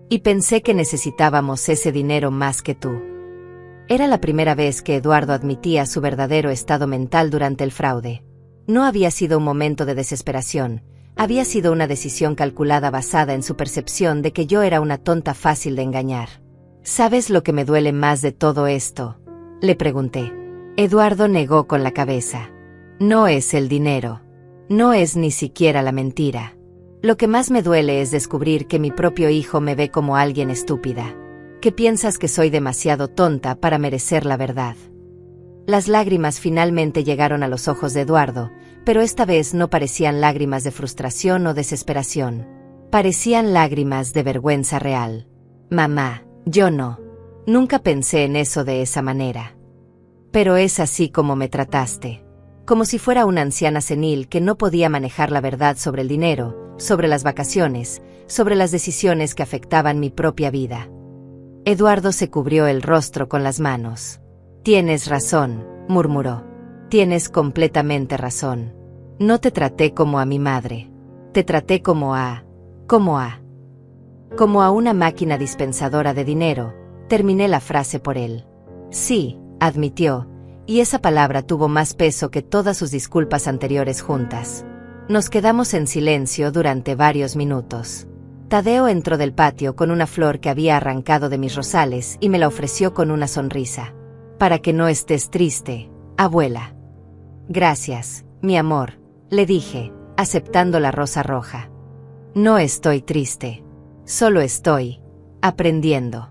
Y pensé que necesitábamos ese dinero más que tú». Era la primera vez que Eduardo admitía su verdadero estado mental durante el fraude. No había sido un momento de desesperación, había sido una decisión calculada basada en su percepción de que yo era una tonta fácil de engañar. «¿Sabes lo que me duele más de todo esto?», le pregunté. Eduardo negó con la cabeza. «No es el dinero. No es ni siquiera la mentira. Lo que más me duele es descubrir que mi propio hijo me ve como alguien estúpida. Que piensas que soy demasiado tonta para merecer la verdad». Las lágrimas finalmente llegaron a los ojos de Eduardo, pero esta vez no parecían lágrimas de frustración o desesperación. Parecían lágrimas de vergüenza real. «Mamá, yo no. Nunca pensé en eso de esa manera». Pero es así como me trataste. Como si fuera una anciana senil que no podía manejar la verdad sobre el dinero, sobre las vacaciones, sobre las decisiones que afectaban mi propia vida. Eduardo se cubrió el rostro con las manos. Tienes razón, murmuró. Tienes completamente razón. No te traté como a mi madre. Te traté como a una máquina dispensadora de dinero. Terminé la frase por él. Sí, admitió, y esa palabra tuvo más peso que todas sus disculpas anteriores juntas. Nos quedamos en silencio durante varios minutos. Tadeo entró del patio con una flor que había arrancado de mis rosales y me la ofreció con una sonrisa. Para que no estés triste, abuela. Gracias, mi amor, le dije, aceptando la rosa roja. No estoy triste. Solo estoy aprendiendo.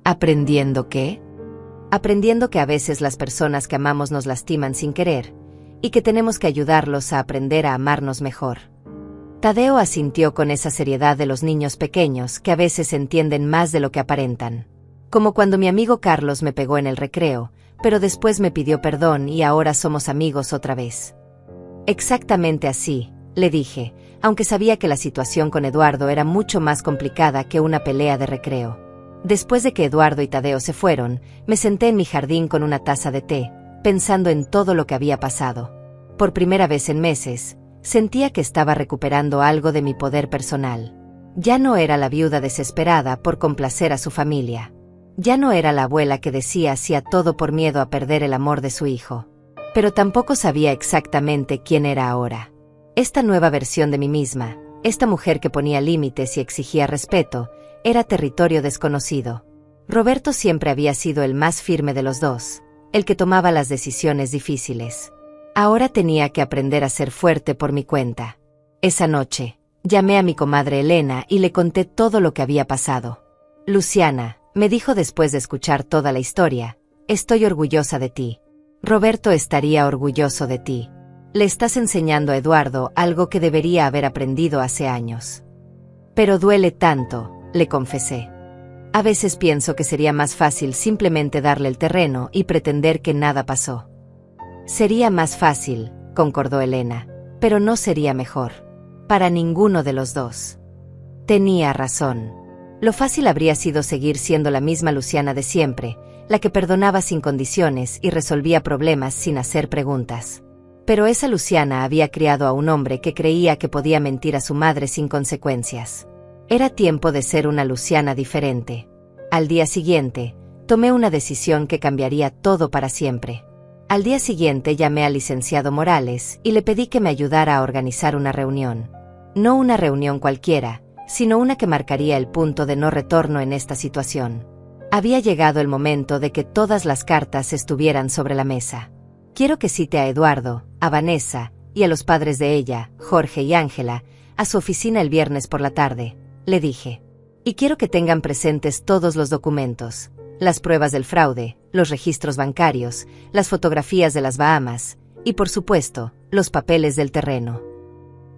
¿Aprendiendo qué? Aprendiendo que a veces las personas que amamos nos lastiman sin querer, y que tenemos que ayudarlos a aprender a amarnos mejor. Tadeo asintió con esa seriedad de los niños pequeños que a veces entienden más de lo que aparentan. Como cuando mi amigo Carlos me pegó en el recreo, pero después me pidió perdón y ahora somos amigos otra vez. Exactamente así, le dije, aunque sabía que la situación con Eduardo era mucho más complicada que una pelea de recreo. Después de que Eduardo y Tadeo se fueron, me senté en mi jardín con una taza de té, pensando en todo lo que había pasado. Por primera vez en meses, sentía que estaba recuperando algo de mi poder personal. Ya no era la viuda desesperada por complacer a su familia. Ya no era la abuela que decía sí a todo por miedo a perder el amor de su hijo. Pero tampoco sabía exactamente quién era ahora. Esta nueva versión de mí misma, esta mujer que ponía límites y exigía respeto, era territorio desconocido. Roberto siempre había sido el más firme de los dos, el que tomaba las decisiones difíciles. Ahora tenía que aprender a ser fuerte por mi cuenta. Esa noche, llamé a mi comadre Elena y le conté todo lo que había pasado. Luciana, me dijo después de escuchar toda la historia, estoy orgullosa de ti. Roberto estaría orgulloso de ti. Le estás enseñando a Eduardo algo que debería haber aprendido hace años. Pero duele tanto, le confesé. A veces pienso que sería más fácil simplemente darle el terreno y pretender que nada pasó. Sería más fácil, concordó Elena, pero no sería mejor. Para ninguno de los dos. Tenía razón. Lo fácil habría sido seguir siendo la misma Luciana de siempre, la que perdonaba sin condiciones y resolvía problemas sin hacer preguntas. Pero esa Luciana había criado a un hombre que creía que podía mentir a su madre sin consecuencias. Era tiempo de ser una Luciana diferente. Al día siguiente, tomé una decisión que cambiaría todo para siempre. Al día siguiente llamé al licenciado Morales y le pedí que me ayudara a organizar una reunión. No una reunión cualquiera, sino una que marcaría el punto de no retorno en esta situación. Había llegado el momento de que todas las cartas estuvieran sobre la mesa. Quiero que cite a Eduardo, a Vanessa, y a los padres de ella, Jorge y Ángela, a su oficina el viernes por la tarde, le dije. Y quiero que tengan presentes todos los documentos, las pruebas del fraude, los registros bancarios, las fotografías de las Bahamas, y por supuesto, los papeles del terreno.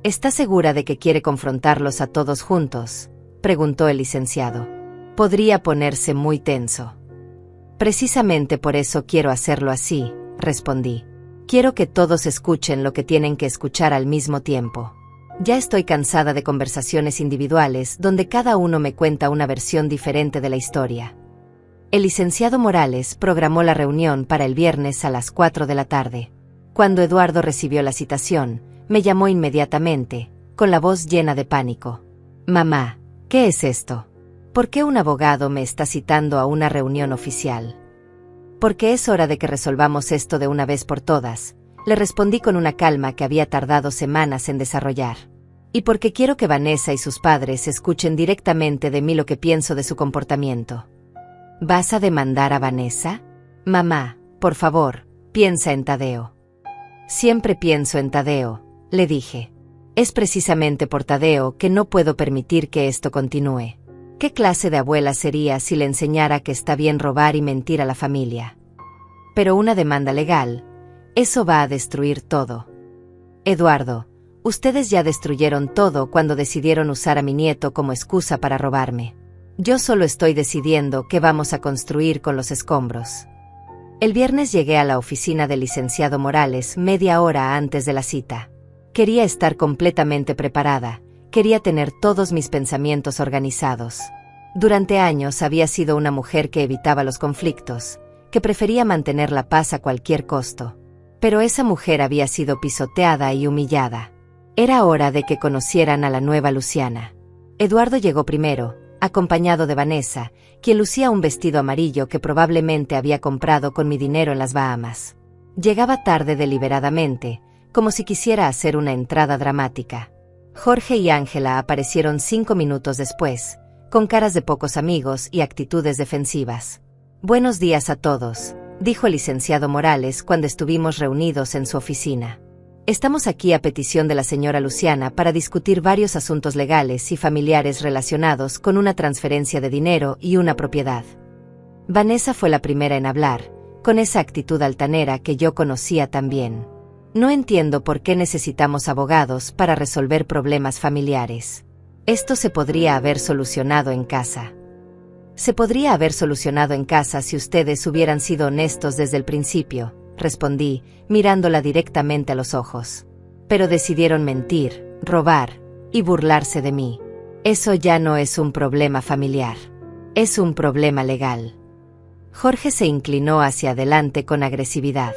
¿Está segura de que quiere confrontarlos a todos juntos?, preguntó el licenciado. Podría ponerse muy tenso. Precisamente por eso quiero hacerlo así, respondí. Quiero que todos escuchen lo que tienen que escuchar al mismo tiempo. Ya estoy cansada de conversaciones individuales donde cada uno me cuenta una versión diferente de la historia. El licenciado Morales programó la reunión para el viernes a las 4 de la tarde. Cuando Eduardo recibió la citación, me llamó inmediatamente, con la voz llena de pánico. Mamá, ¿qué es esto? ¿Por qué un abogado me está citando a una reunión oficial? Porque es hora de que resolvamos esto de una vez por todas, le respondí con una calma que había tardado semanas en desarrollar. Y porque quiero que Vanessa y sus padres escuchen directamente de mí lo que pienso de su comportamiento. ¿Vas a demandar a Vanessa? Mamá, por favor, piensa en Tadeo. Siempre pienso en Tadeo, le dije. Es precisamente por Tadeo que no puedo permitir que esto continúe. ¿Qué clase de abuela sería si le enseñara que está bien robar y mentir a la familia? Pero una demanda legal, eso va a destruir todo. Eduardo, ustedes ya destruyeron todo cuando decidieron usar a mi nieto como excusa para robarme. Yo solo estoy decidiendo qué vamos a construir con los escombros. El viernes llegué a la oficina del licenciado Morales media hora antes de la cita. Quería estar completamente preparada, quería tener todos mis pensamientos organizados. Durante años había sido una mujer que evitaba los conflictos, que prefería mantener la paz a cualquier costo. Pero esa mujer había sido pisoteada y humillada. Era hora de que conocieran a la nueva Luciana. Eduardo llegó primero, acompañado de Vanessa, quien lucía un vestido amarillo que probablemente había comprado con mi dinero en las Bahamas. Llegaba tarde deliberadamente, como si quisiera hacer una entrada dramática. Jorge y Ángela aparecieron 5 minutos después, con caras de pocos amigos y actitudes defensivas. «Buenos días a todos», dijo el licenciado Morales cuando estuvimos reunidos en su oficina. «Estamos aquí a petición de la señora Luciana para discutir varios asuntos legales y familiares relacionados con una transferencia de dinero y una propiedad». Vanessa fue la primera en hablar, con esa actitud altanera que yo conocía tan bien. «No entiendo por qué necesitamos abogados para resolver problemas familiares. Esto se podría haber solucionado en casa». «Se podría haber solucionado en casa si ustedes hubieran sido honestos desde el principio», respondí, mirándola directamente a los ojos. «Pero decidieron mentir, robar y burlarse de mí. Eso ya no es un problema familiar. Es un problema legal». Jorge se inclinó hacia adelante con agresividad.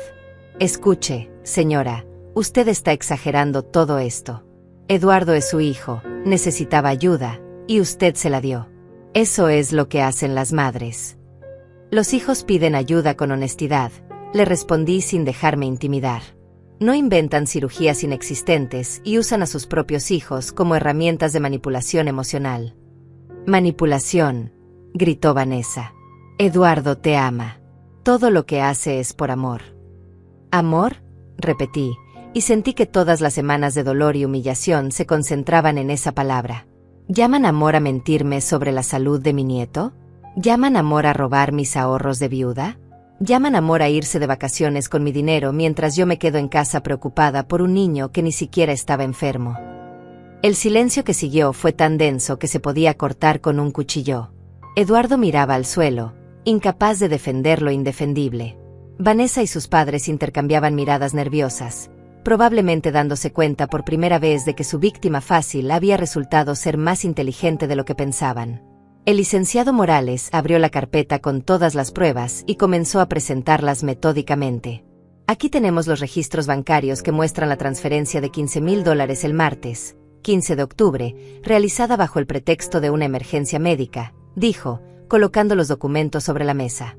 «Escuche, señora, usted está exagerando todo esto. Eduardo es su hijo, necesitaba ayuda, y usted se la dio. Eso es lo que hacen las madres. Los hijos piden ayuda con honestidad», le respondí sin dejarme intimidar. «No inventan cirugías inexistentes y usan a sus propios hijos como herramientas de manipulación emocional». «Manipulación», gritó Vanessa. «Eduardo te ama. Todo lo que hace es por amor». «¿Amor?», repetí, y sentí que todas las semanas de dolor y humillación se concentraban en esa palabra. ¿Llaman amor a mentirme sobre la salud de mi nieto? ¿Llaman amor a robar mis ahorros de viuda? ¿Llaman amor a irse de vacaciones con mi dinero mientras yo me quedo en casa preocupada por un niño que ni siquiera estaba enfermo?» El silencio que siguió fue tan denso que se podía cortar con un cuchillo. Eduardo miraba al suelo, incapaz de defender lo indefendible. Vanessa y sus padres intercambiaban miradas nerviosas, probablemente dándose cuenta por primera vez de que su víctima fácil había resultado ser más inteligente de lo que pensaban. El licenciado Morales abrió la carpeta con todas las pruebas y comenzó a presentarlas metódicamente. «Aquí tenemos los registros bancarios que muestran la transferencia de $15,000 el martes, 15 de octubre, realizada bajo el pretexto de una emergencia médica», dijo, colocando los documentos sobre la mesa.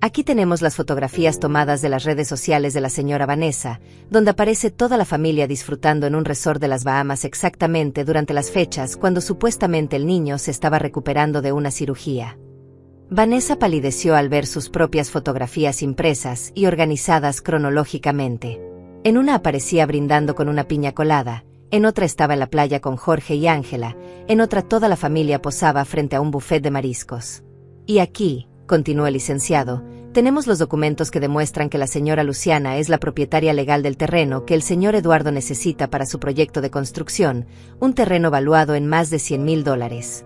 «Aquí tenemos las fotografías tomadas de las redes sociales de la señora Vanessa, donde aparece toda la familia disfrutando en un resort de las Bahamas exactamente durante las fechas cuando supuestamente el niño se estaba recuperando de una cirugía». Vanessa palideció al ver sus propias fotografías impresas y organizadas cronológicamente. En una aparecía brindando con una piña colada, en otra estaba en la playa con Jorge y Ángela, en otra toda la familia posaba frente a un buffet de mariscos. «Y aquí», continuó el licenciado, «tenemos los documentos que demuestran que la señora Luciana es la propietaria legal del terreno que el señor Eduardo necesita para su proyecto de construcción, un terreno valuado en más de $100,000.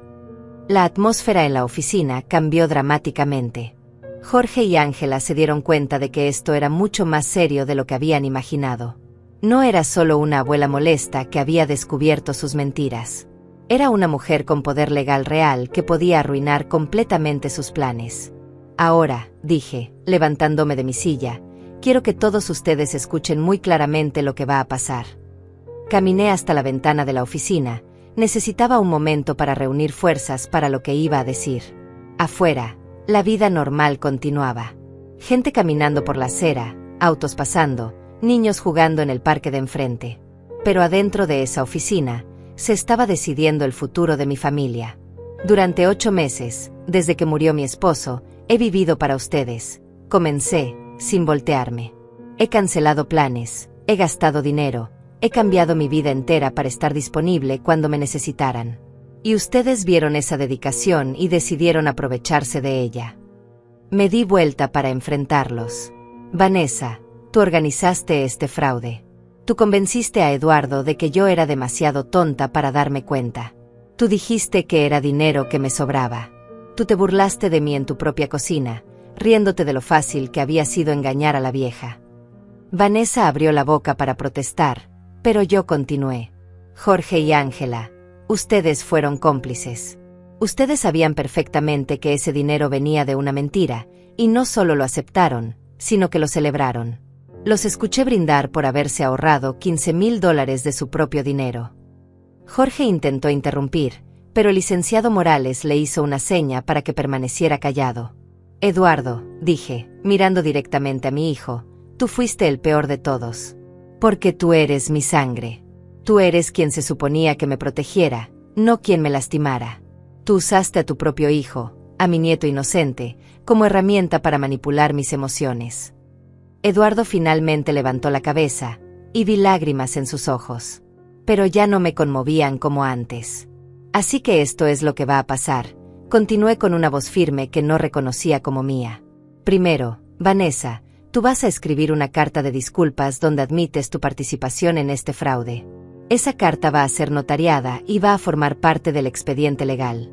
La atmósfera en la oficina cambió dramáticamente. Jorge y Ángela se dieron cuenta de que esto era mucho más serio de lo que habían imaginado. No era solo una abuela molesta que había descubierto sus mentiras. Era una mujer con poder legal real que podía arruinar completamente sus planes. «Ahora», dije, levantándome de mi silla, «quiero que todos ustedes escuchen muy claramente lo que va a pasar». Caminé hasta la ventana de la oficina. Necesitaba un momento para reunir fuerzas para lo que iba a decir. Afuera, la vida normal continuaba. Gente caminando por la acera, autos pasando, niños jugando en el parque de enfrente. Pero adentro de esa oficina, se estaba decidiendo el futuro de mi familia. Durante 8 meses, desde que murió mi esposo, he vivido para ustedes. Comencé, sin voltearme. He cancelado planes, he gastado dinero, he cambiado mi vida entera para estar disponible cuando me necesitaran. Y ustedes vieron esa dedicación y decidieron aprovecharse de ella. Me di vuelta para enfrentarlos. Vanessa, tú organizaste este fraude. Tú convenciste a Eduardo de que yo era demasiado tonta para darme cuenta. Tú dijiste que era dinero que me sobraba. Tú te burlaste de mí en tu propia cocina, riéndote de lo fácil que había sido engañar a la vieja. Vanessa abrió la boca para protestar, pero yo continué. Jorge y Ángela, ustedes fueron cómplices. Ustedes sabían perfectamente que ese dinero venía de una mentira, y no solo lo aceptaron, sino que lo celebraron. Los escuché brindar por haberse ahorrado $15,000 de su propio dinero. Jorge intentó interrumpir, pero el licenciado Morales le hizo una seña para que permaneciera callado. Eduardo, dije, mirando directamente a mi hijo, tú fuiste el peor de todos. Porque tú eres mi sangre. Tú eres quien se suponía que me protegiera, no quien me lastimara. Tú usaste a tu propio hijo, a mi nieto inocente, como herramienta para manipular mis emociones. Eduardo finalmente levantó la cabeza, y vi lágrimas en sus ojos. Pero ya no me conmovían como antes. Así que esto es lo que va a pasar, continué con una voz firme que no reconocía como mía. Primero, Vanessa, tú vas a escribir una carta de disculpas donde admites tu participación en este fraude. Esa carta va a ser notariada y va a formar parte del expediente legal.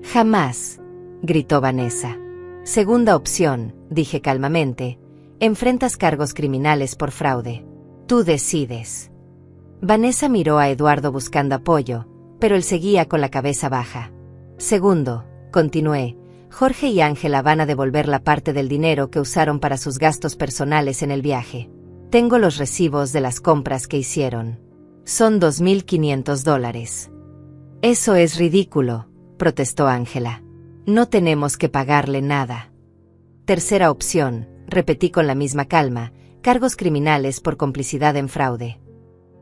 Jamás, gritó Vanessa. Segunda opción, dije calmamente, enfrentas cargos criminales por fraude. Tú decides. Vanessa miró a Eduardo buscando apoyo, pero él seguía con la cabeza baja. Segundo, continué, Jorge y Ángela van a devolver la parte del dinero que usaron para sus gastos personales en el viaje. Tengo los recibos de las compras que hicieron. Son $2,500. Eso es ridículo, protestó Ángela. No tenemos que pagarle nada. Tercera opción, repetí con la misma calma, cargos criminales por complicidad en fraude.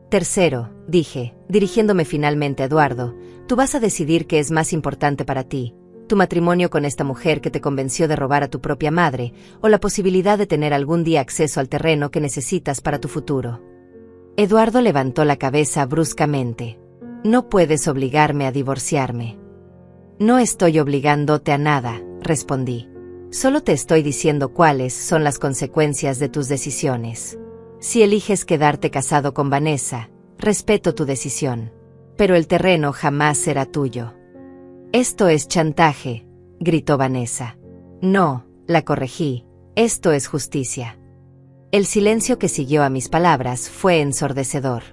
Tercero, dije, dirigiéndome finalmente a Eduardo, tú vas a decidir qué es más importante para ti, tu matrimonio con esta mujer que te convenció de robar a tu propia madre, o la posibilidad de tener algún día acceso al terreno que necesitas para tu futuro. Eduardo levantó la cabeza bruscamente. No puedes obligarme a divorciarme. No estoy obligándote a nada, respondí. Solo te estoy diciendo cuáles son las consecuencias de tus decisiones. Si eliges quedarte casado con Vanessa, respeto tu decisión. Pero el terreno jamás será tuyo. Esto es chantaje, gritó Vanessa. No, la corregí, esto es justicia. El silencio que siguió a mis palabras fue ensordecedor.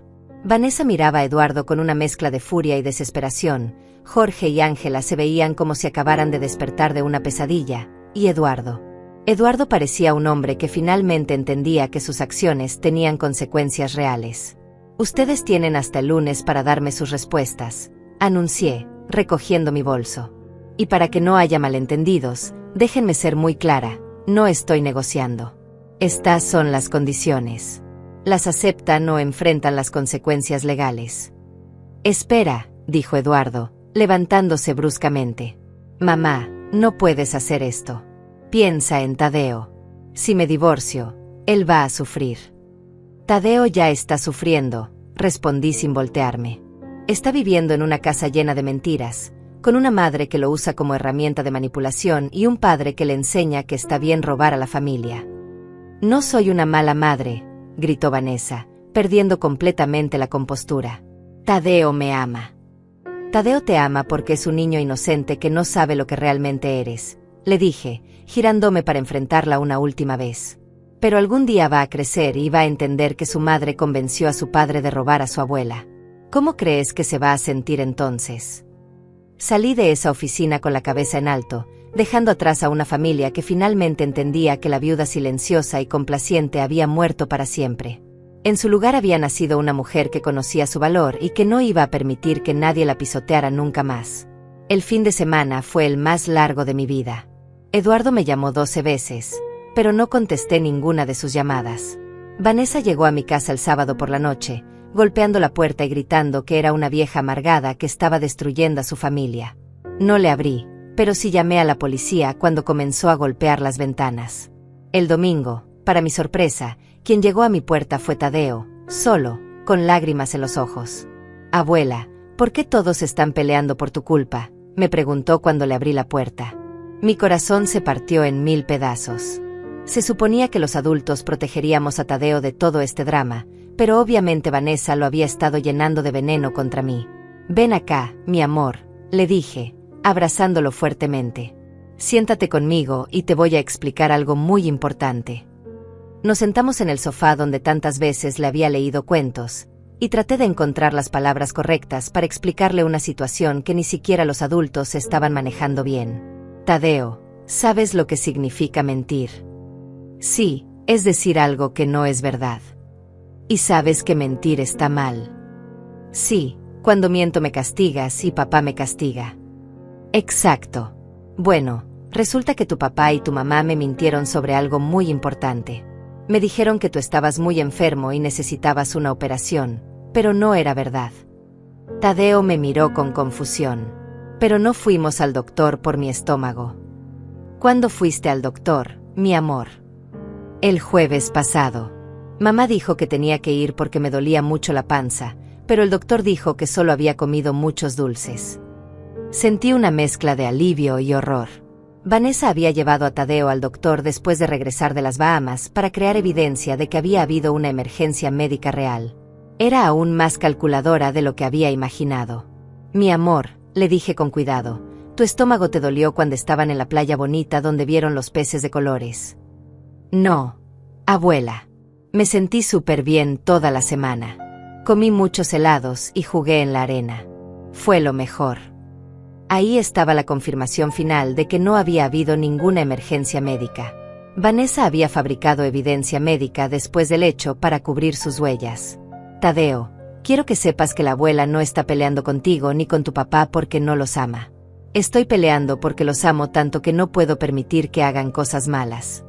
Vanessa miraba a Eduardo con una mezcla de furia y desesperación. Jorge y Ángela se veían como si acabaran de despertar de una pesadilla, y Eduardo parecía un hombre que finalmente entendía que sus acciones tenían consecuencias reales. Ustedes tienen hasta el lunes para darme sus respuestas, anuncié, recogiendo mi bolso. Y para que no haya malentendidos, déjenme ser muy clara, no estoy negociando. Estas son las condiciones. Las aceptan o enfrentan las consecuencias legales. Espera, dijo Eduardo, levantándose bruscamente. Mamá, no puedes hacer esto. Piensa en Tadeo. Si me divorcio, él va a sufrir. Tadeo ya está sufriendo, respondí sin voltearme. Está viviendo en una casa llena de mentiras, con una madre que lo usa como herramienta de manipulación y un padre que le enseña que está bien robar a la familia. No soy una mala madre, gritó Vanessa, perdiendo completamente la compostura. Tadeo me ama. Tadeo te ama porque es un niño inocente que no sabe lo que realmente eres, le dije, girándome para enfrentarla una última vez. Pero algún día va a crecer y va a entender que su madre convenció a su padre de robar a su abuela. ¿Cómo crees que se va a sentir entonces? Salí de esa oficina con la cabeza en alto, dejando atrás a una familia que finalmente entendía que la viuda silenciosa y complaciente había muerto para siempre. En su lugar había nacido una mujer que conocía su valor y que no iba a permitir que nadie la pisoteara nunca más. El fin de semana fue el más largo de mi vida. Eduardo me llamó 12 veces, pero no contesté ninguna de sus llamadas. Vanessa llegó a mi casa el sábado por la noche, golpeando la puerta y gritando que era una vieja amargada que estaba destruyendo a su familia. No le abrí, pero sí llamé a la policía cuando comenzó a golpear las ventanas. El domingo, para mi sorpresa, quien llegó a mi puerta fue Tadeo, solo, con lágrimas en los ojos. Abuela, ¿por qué todos están peleando por tu culpa?, me preguntó cuando le abrí la puerta. Mi corazón se partió en 1000 pedazos. Se suponía que los adultos protegeríamos a Tadeo de todo este drama, pero obviamente Vanessa lo había estado llenando de veneno contra mí. Ven acá, mi amor, le dije, abrazándolo fuertemente. Siéntate conmigo y te voy a explicar algo muy importante. Nos sentamos en el sofá donde tantas veces le había leído cuentos, y traté de encontrar las palabras correctas para explicarle una situación que ni siquiera los adultos estaban manejando bien. Tadeo, ¿sabes lo que significa mentir? Sí, es decir algo que no es verdad. ¿Y sabes que mentir está mal? Sí, cuando miento me castigas y papá me castiga. Exacto. Bueno, resulta que tu papá y tu mamá me mintieron sobre algo muy importante. Me dijeron que tú estabas muy enfermo y necesitabas una operación, pero no era verdad. Tadeo me miró con confusión. Pero no fuimos al doctor por mi estómago. ¿Cuándo fuiste al doctor, mi amor? El jueves pasado. Mamá dijo que tenía que ir porque me dolía mucho la panza, pero el doctor dijo que solo había comido muchos dulces. Sentí una mezcla de alivio y horror. Vanessa había llevado a Tadeo al doctor después de regresar de las Bahamas para crear evidencia de que había habido una emergencia médica real. Era aún más calculadora de lo que había imaginado. Mi amor, le dije con cuidado, tu estómago te dolió cuando estaban en la playa bonita donde vieron los peces de colores. No, abuela. Me sentí súper bien toda la semana. Comí muchos helados y jugué en la arena. Fue lo mejor. Ahí estaba la confirmación final de que no había habido ninguna emergencia médica. Vanessa había fabricado evidencia médica después del hecho para cubrir sus huellas. Tadeo, quiero que sepas que la abuela no está peleando contigo ni con tu papá porque no los ama. Estoy peleando porque los amo tanto que no puedo permitir que hagan cosas malas.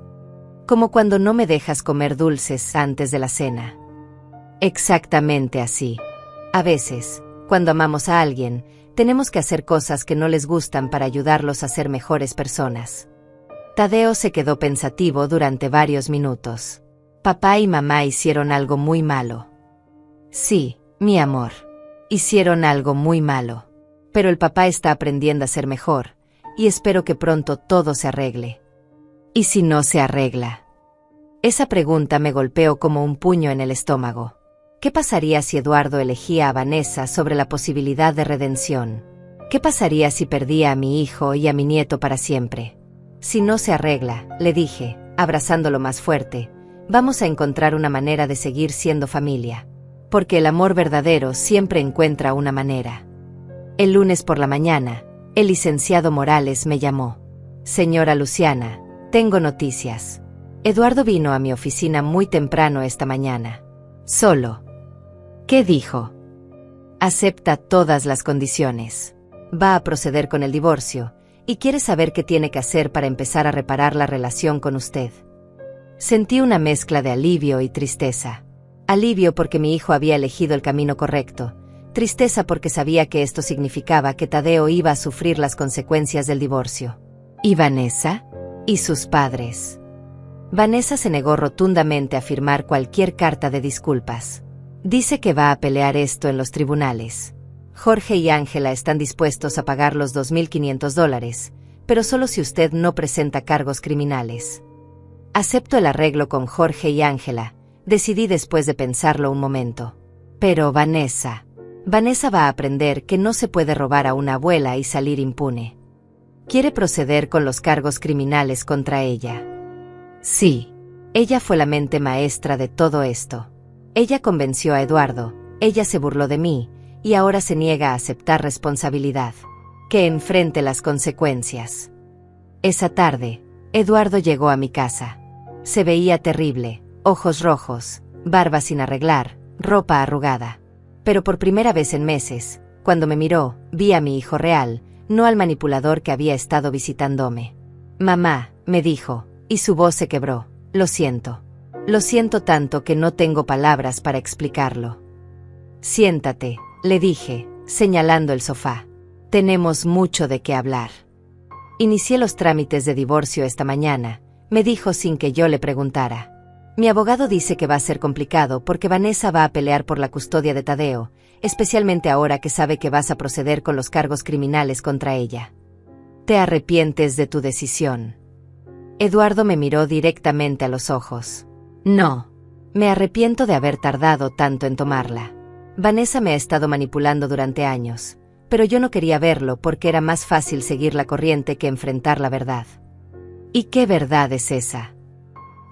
Como cuando no me dejas comer dulces antes de la cena. Exactamente así. A veces, cuando amamos a alguien, tenemos que hacer cosas que no les gustan para ayudarlos a ser mejores personas. Tadeo se quedó pensativo durante varios minutos. Papá y mamá hicieron algo muy malo. Sí, mi amor. Hicieron algo muy malo. Pero el papá está aprendiendo a ser mejor, y espero que pronto todo se arregle. ¿Y si no se arregla? Esa pregunta me golpeó como un puño en el estómago. ¿Qué pasaría si Eduardo elegía a Vanessa sobre la posibilidad de redención? ¿Qué pasaría si perdía a mi hijo y a mi nieto para siempre? Si no se arregla, le dije, abrazándolo más fuerte, vamos a encontrar una manera de seguir siendo familia. Porque el amor verdadero siempre encuentra una manera. El lunes por la mañana, el licenciado Morales me llamó. Señora Luciana, tengo noticias. Eduardo vino a mi oficina muy temprano esta mañana. Solo. ¿Qué dijo? Acepta todas las condiciones. Va a proceder con el divorcio, y quiere saber qué tiene que hacer para empezar a reparar la relación con usted. Sentí una mezcla de alivio y tristeza. Alivio porque mi hijo había elegido el camino correcto. Tristeza porque sabía que esto significaba que Tadeo iba a sufrir las consecuencias del divorcio. ¿Y Vanessa? ¿Y sus padres? Vanessa se negó rotundamente a firmar cualquier carta de disculpas. Dice que va a pelear esto en los tribunales. Jorge y Ángela están dispuestos a pagar los $2,500, pero solo si usted no presenta cargos criminales. Acepto el arreglo con Jorge y Ángela, decidí después de pensarlo un momento. Pero Vanessa va a aprender que no se puede robar a una abuela y salir impune. Quiere proceder con los cargos criminales contra ella. Sí, ella fue la mente maestra de todo esto. Ella convenció a Eduardo, ella se burló de mí, y ahora se niega a aceptar responsabilidad. Que enfrente las consecuencias. Esa tarde, Eduardo llegó a mi casa. Se veía terrible, ojos rojos, barba sin arreglar, ropa arrugada. Pero por primera vez en meses, cuando me miró, vi a mi hijo real, no al manipulador que había estado visitándome. Mamá, me dijo, y su voz se quebró, lo siento. Lo siento tanto que no tengo palabras para explicarlo. Siéntate, le dije, señalando el sofá. Tenemos mucho de qué hablar. Inicié los trámites de divorcio esta mañana, me dijo sin que yo le preguntara. Mi abogado dice que va a ser complicado porque Vanessa va a pelear por la custodia de Tadeo, especialmente ahora que sabe que vas a proceder con los cargos criminales contra ella. ¿Te arrepientes de tu decisión? Eduardo me miró directamente a los ojos. No. Me arrepiento de haber tardado tanto en tomarla. Vanessa me ha estado manipulando durante años. pero yo no quería verlo porque era más fácil seguir la corriente que enfrentar la verdad. ¿Y qué verdad es esa?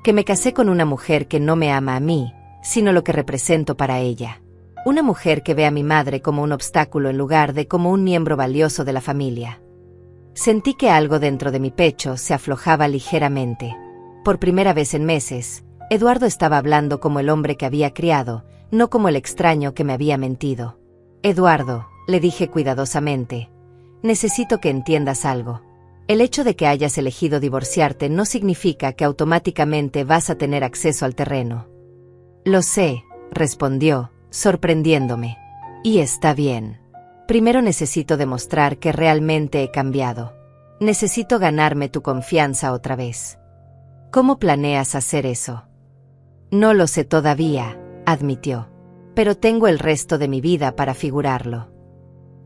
Que me casé con una mujer que no me ama a mí, sino lo que represento para ella. Una mujer que ve a mi madre como un obstáculo en lugar de como un miembro valioso de la familia. Sentí que algo dentro de mi pecho se aflojaba ligeramente. Por primera vez en meses, Eduardo estaba hablando como el hombre que había criado, no como el extraño que me había mentido. Eduardo, le dije cuidadosamente, necesito que entiendas algo. El hecho de que hayas elegido divorciarte no significa que automáticamente vas a tener acceso al terreno. Lo sé, respondió, sorprendiéndome. Y está bien. Primero necesito demostrar que realmente he cambiado. Necesito ganarme tu confianza otra vez. ¿Cómo planeas hacer eso? No lo sé todavía, admitió. Pero tengo el resto de mi vida para figurarlo.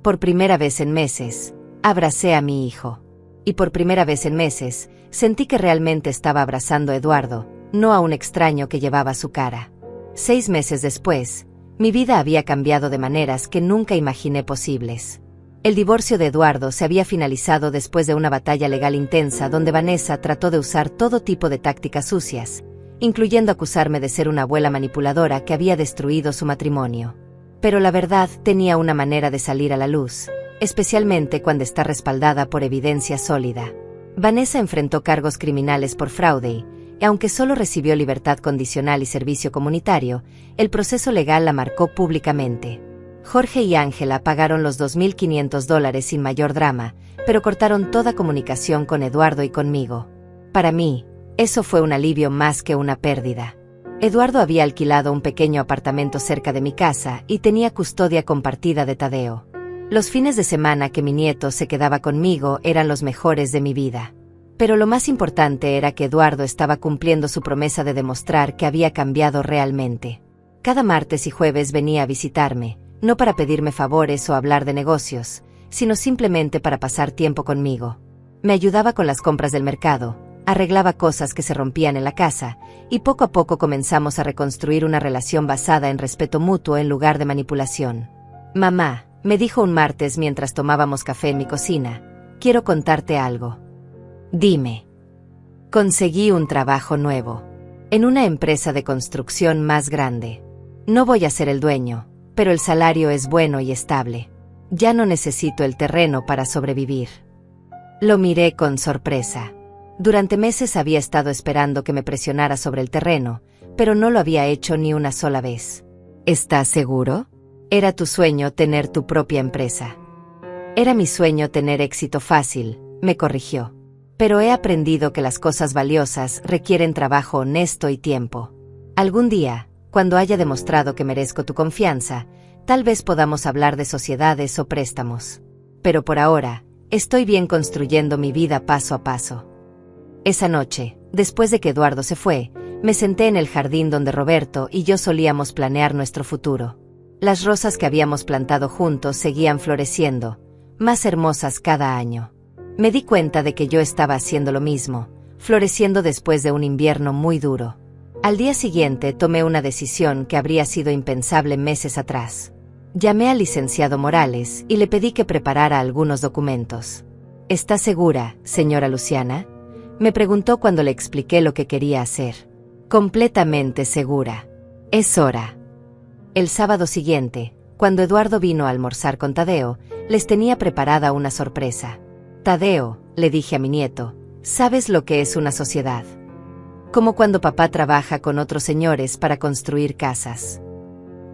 Por primera vez en meses, abracé a mi hijo. Y por primera vez en meses, sentí que realmente estaba abrazando a Eduardo, no a un extraño que llevaba su cara. 6 meses después, mi vida había cambiado de maneras que nunca imaginé posibles. El divorcio de Eduardo se había finalizado después de una batalla legal intensa donde Vanessa trató de usar todo tipo de tácticas sucias, incluyendo acusarme de ser una abuela manipuladora que había destruido su matrimonio. Pero la verdad tenía una manera de salir a la luz, especialmente cuando está respaldada por evidencia sólida. Vanessa enfrentó cargos criminales por fraude y, aunque solo recibió libertad condicional y servicio comunitario, el proceso legal la marcó públicamente. Jorge y Ángela pagaron los $2.500 sin mayor drama, pero cortaron toda comunicación con Eduardo y conmigo. Para mí, eso fue un alivio más que una pérdida. Eduardo había alquilado un pequeño apartamento cerca de mi casa y tenía custodia compartida de Tadeo. Los fines de semana que mi nieto se quedaba conmigo eran los mejores de mi vida. Pero lo más importante era que Eduardo estaba cumpliendo su promesa de demostrar que había cambiado realmente. Cada martes y jueves venía a visitarme, no para pedirme favores o hablar de negocios, sino simplemente para pasar tiempo conmigo. Me ayudaba con las compras del mercado, arreglaba cosas que se rompían en la casa, y poco a poco comenzamos a reconstruir una relación basada en respeto mutuo en lugar de manipulación. Mamá, me dijo un martes mientras tomábamos café en mi cocina, quiero contarte algo. Dime. Conseguí un trabajo nuevo. En una empresa de construcción más grande. No voy a ser el dueño, pero el salario es bueno y estable. Ya no necesito el terreno para sobrevivir. Lo miré con sorpresa. Durante meses había estado esperando que me presionara sobre el terreno, pero no lo había hecho ni una sola vez. ¿Estás seguro? Era tu sueño tener tu propia empresa. Era mi sueño tener éxito fácil, me corrigió. Pero he aprendido que las cosas valiosas requieren trabajo honesto y tiempo. Algún día, cuando haya demostrado que merezco tu confianza, tal vez podamos hablar de sociedades o préstamos. Pero por ahora, estoy bien construyendo mi vida paso a paso. Esa noche, después de que Eduardo se fue, me senté en el jardín donde Roberto y yo solíamos planear nuestro futuro. Las rosas que habíamos plantado juntos seguían floreciendo, más hermosas cada año. Me di cuenta de que yo estaba haciendo lo mismo, floreciendo después de un invierno muy duro. Al día siguiente tomé una decisión que habría sido impensable meses atrás. Llamé al licenciado Morales y le pedí que preparara algunos documentos. ¿Está segura, señora Luciana? Me preguntó cuando le expliqué lo que quería hacer. Completamente segura. Es hora. El sábado siguiente, cuando Eduardo vino a almorzar con Tadeo, les tenía preparada una sorpresa. Tadeo, le dije a mi nieto, ¿sabes lo que es una sociedad? Como cuando papá trabaja con otros señores para construir casas.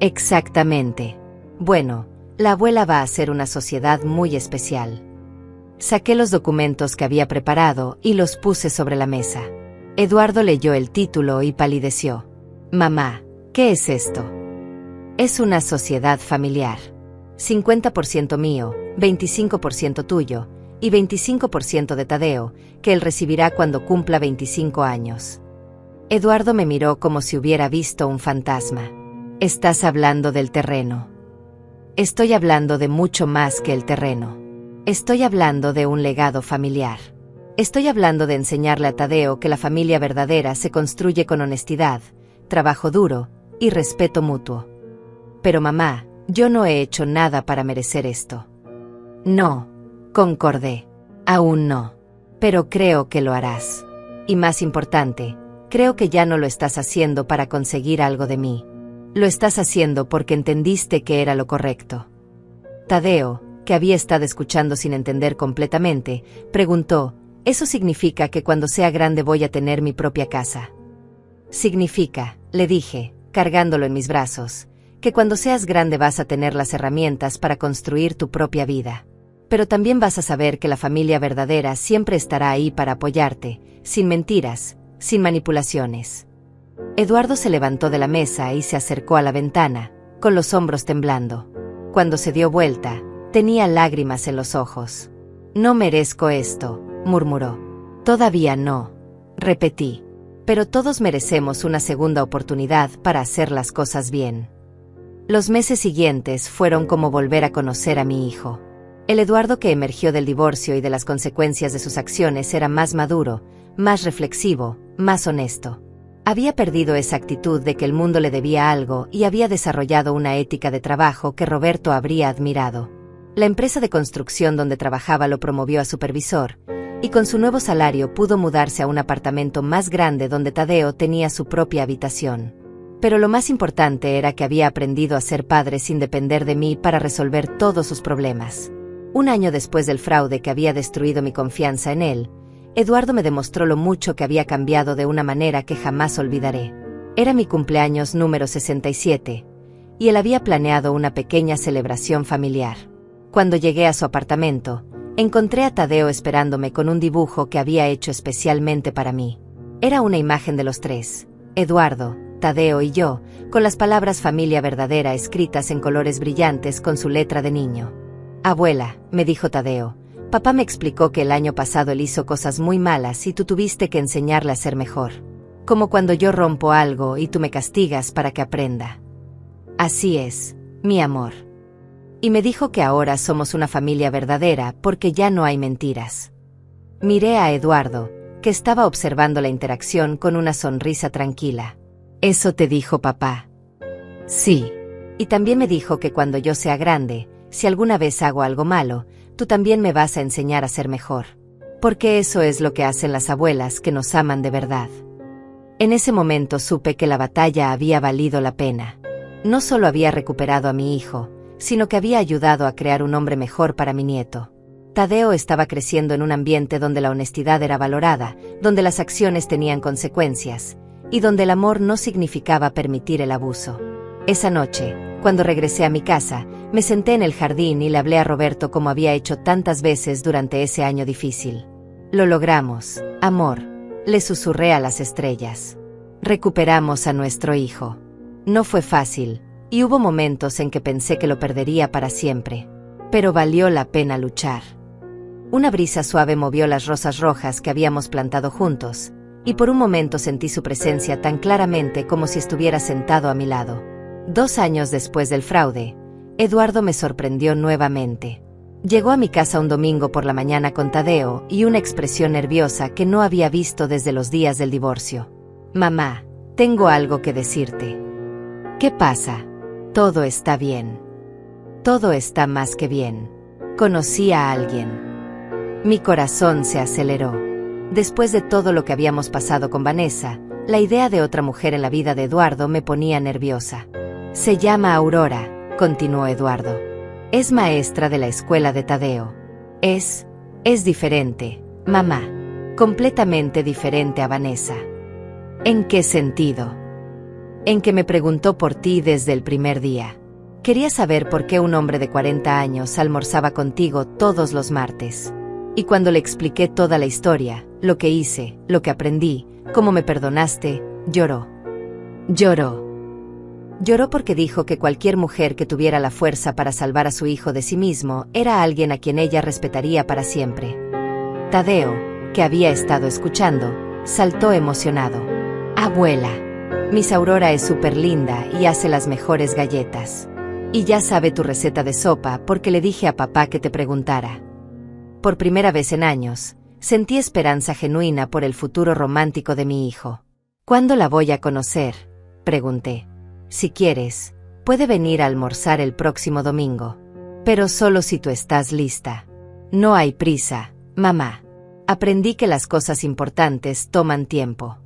Exactamente. Bueno, la abuela va a hacer una sociedad muy especial. Saqué los documentos que había preparado y los puse sobre la mesa. Eduardo leyó el título y palideció. Mamá, ¿qué es esto? Es una sociedad familiar. 50% mío, 25% tuyo, y 25% de Tadeo, que él recibirá cuando cumpla 25 años. Eduardo me miró como si hubiera visto un fantasma. Estás hablando del terreno. Estoy hablando de mucho más que el terreno. Estoy hablando de un legado familiar. Estoy hablando de enseñarle a Tadeo que la familia verdadera se construye con honestidad, trabajo duro y respeto mutuo. Pero mamá, yo no he hecho nada para merecer esto. No, concordé. Aún no. Pero creo que lo harás. Y más importante, creo que ya no lo estás haciendo para conseguir algo de mí. Lo estás haciendo porque entendiste que era lo correcto. Tadeo, que había estado escuchando sin entender completamente, preguntó, ¿eso significa que cuando sea grande voy a tener mi propia casa? Significa, le dije, cargándolo en mis brazos, que cuando seas grande vas a tener las herramientas para construir tu propia vida. Pero también vas a saber que la familia verdadera siempre estará ahí para apoyarte, sin mentiras, sin manipulaciones. Eduardo se levantó de la mesa y se acercó a la ventana, con los hombros temblando. Cuando se dio vuelta, tenía lágrimas en los ojos. No merezco esto, murmuró. Todavía no, repetí. Pero todos merecemos una segunda oportunidad para hacer las cosas bien. Los meses siguientes fueron como volver a conocer a mi hijo. El Eduardo que emergió del divorcio y de las consecuencias de sus acciones era más maduro, más reflexivo, más honesto. Había perdido esa actitud de que el mundo le debía algo y había desarrollado una ética de trabajo que Roberto habría admirado. La empresa de construcción donde trabajaba lo promovió a supervisor, y con su nuevo salario pudo mudarse a un apartamento más grande donde Tadeo tenía su propia habitación. Pero lo más importante era que había aprendido a ser padre sin depender de mí para resolver todos sus problemas. Un año después del fraude que había destruido mi confianza en él, Eduardo me demostró lo mucho que había cambiado de una manera que jamás olvidaré. Era mi cumpleaños número 67, y él había planeado una pequeña celebración familiar. Cuando llegué a su apartamento, encontré a Tadeo esperándome con un dibujo que había hecho especialmente para mí. Era una imagen de los tres, Eduardo, Tadeo y yo, con las palabras familia verdadera escritas en colores brillantes con su letra de niño. Abuela, me dijo Tadeo, papá me explicó que el año pasado él hizo cosas muy malas y tú tuviste que enseñarle a ser mejor. Como cuando yo rompo algo y tú me castigas para que aprenda. Así es, mi amor. Y me dijo que ahora somos una familia verdadera porque ya no hay mentiras. Miré a Eduardo, que estaba observando la interacción con una sonrisa tranquila. ¿Eso te dijo papá? Sí. Y también me dijo que cuando yo sea grande, si alguna vez hago algo malo, tú también me vas a enseñar a ser mejor. Porque eso es lo que hacen las abuelas que nos aman de verdad. En ese momento supe que la batalla había valido la pena. No solo había recuperado a mi hijo, sino que había ayudado a crear un hombre mejor para mi nieto. Tadeo estaba creciendo en un ambiente donde la honestidad era valorada, donde las acciones tenían consecuencias, y donde el amor no significaba permitir el abuso. Esa noche, cuando regresé a mi casa, me senté en el jardín y le hablé a Roberto como había hecho tantas veces durante ese año difícil. Lo logramos, amor, le susurré a las estrellas. Recuperamos a nuestro hijo. No fue fácil, y hubo momentos en que pensé que lo perdería para siempre. Pero valió la pena luchar. Una brisa suave movió las rosas rojas que habíamos plantado juntos, y por un momento sentí su presencia tan claramente como si estuviera sentado a mi lado. 2 años después del fraude, Eduardo me sorprendió nuevamente. Llegó a mi casa un domingo por la mañana con Tadeo y una expresión nerviosa que no había visto desde los días del divorcio. Mamá, tengo algo que decirte. ¿Qué pasa? Todo está bien. Todo está más que bien. Conocí a alguien. Mi corazón se aceleró. Después de todo lo que habíamos pasado con Vanessa, la idea de otra mujer en la vida de Eduardo me ponía nerviosa. Se llama Aurora, continuó Eduardo. Es maestra de la escuela de Tadeo. Es diferente, mamá. Completamente diferente a Vanessa. ¿En qué sentido? En que me preguntó por ti desde el primer día. Quería saber por qué un hombre de 40 años almorzaba contigo todos los martes. Y cuando le expliqué toda la historia, lo que hice, lo que aprendí, cómo me perdonaste, lloró. Lloró. Lloró porque dijo que cualquier mujer que tuviera la fuerza para salvar a su hijo de sí mismo era alguien a quien ella respetaría para siempre. Tadeo, que había estado escuchando, saltó emocionado. Abuela, Miss Aurora es súper linda y hace las mejores galletas. Y ya sabe tu receta de sopa porque le dije a papá que te preguntara. Por primera vez en años, sentí esperanza genuina por el futuro romántico de mi hijo. ¿Cuándo la voy a conocer?, pregunté. Si quieres, puede venir a almorzar el próximo domingo. Pero solo si tú estás lista. No hay prisa, mamá. Aprendí que las cosas importantes toman tiempo.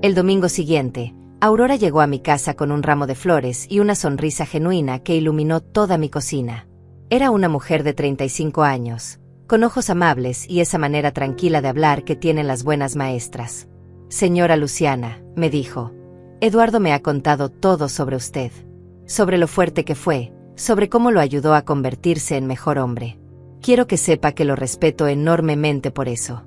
El domingo siguiente, Aurora llegó a mi casa con un ramo de flores y una sonrisa genuina que iluminó toda mi cocina. Era una mujer de 35 años, con ojos amables y esa manera tranquila de hablar que tienen las buenas maestras. Señora Luciana, me dijo, Eduardo me ha contado todo sobre usted. Sobre lo fuerte que fue, sobre cómo lo ayudó a convertirse en mejor hombre. Quiero que sepa que lo respeto enormemente por eso.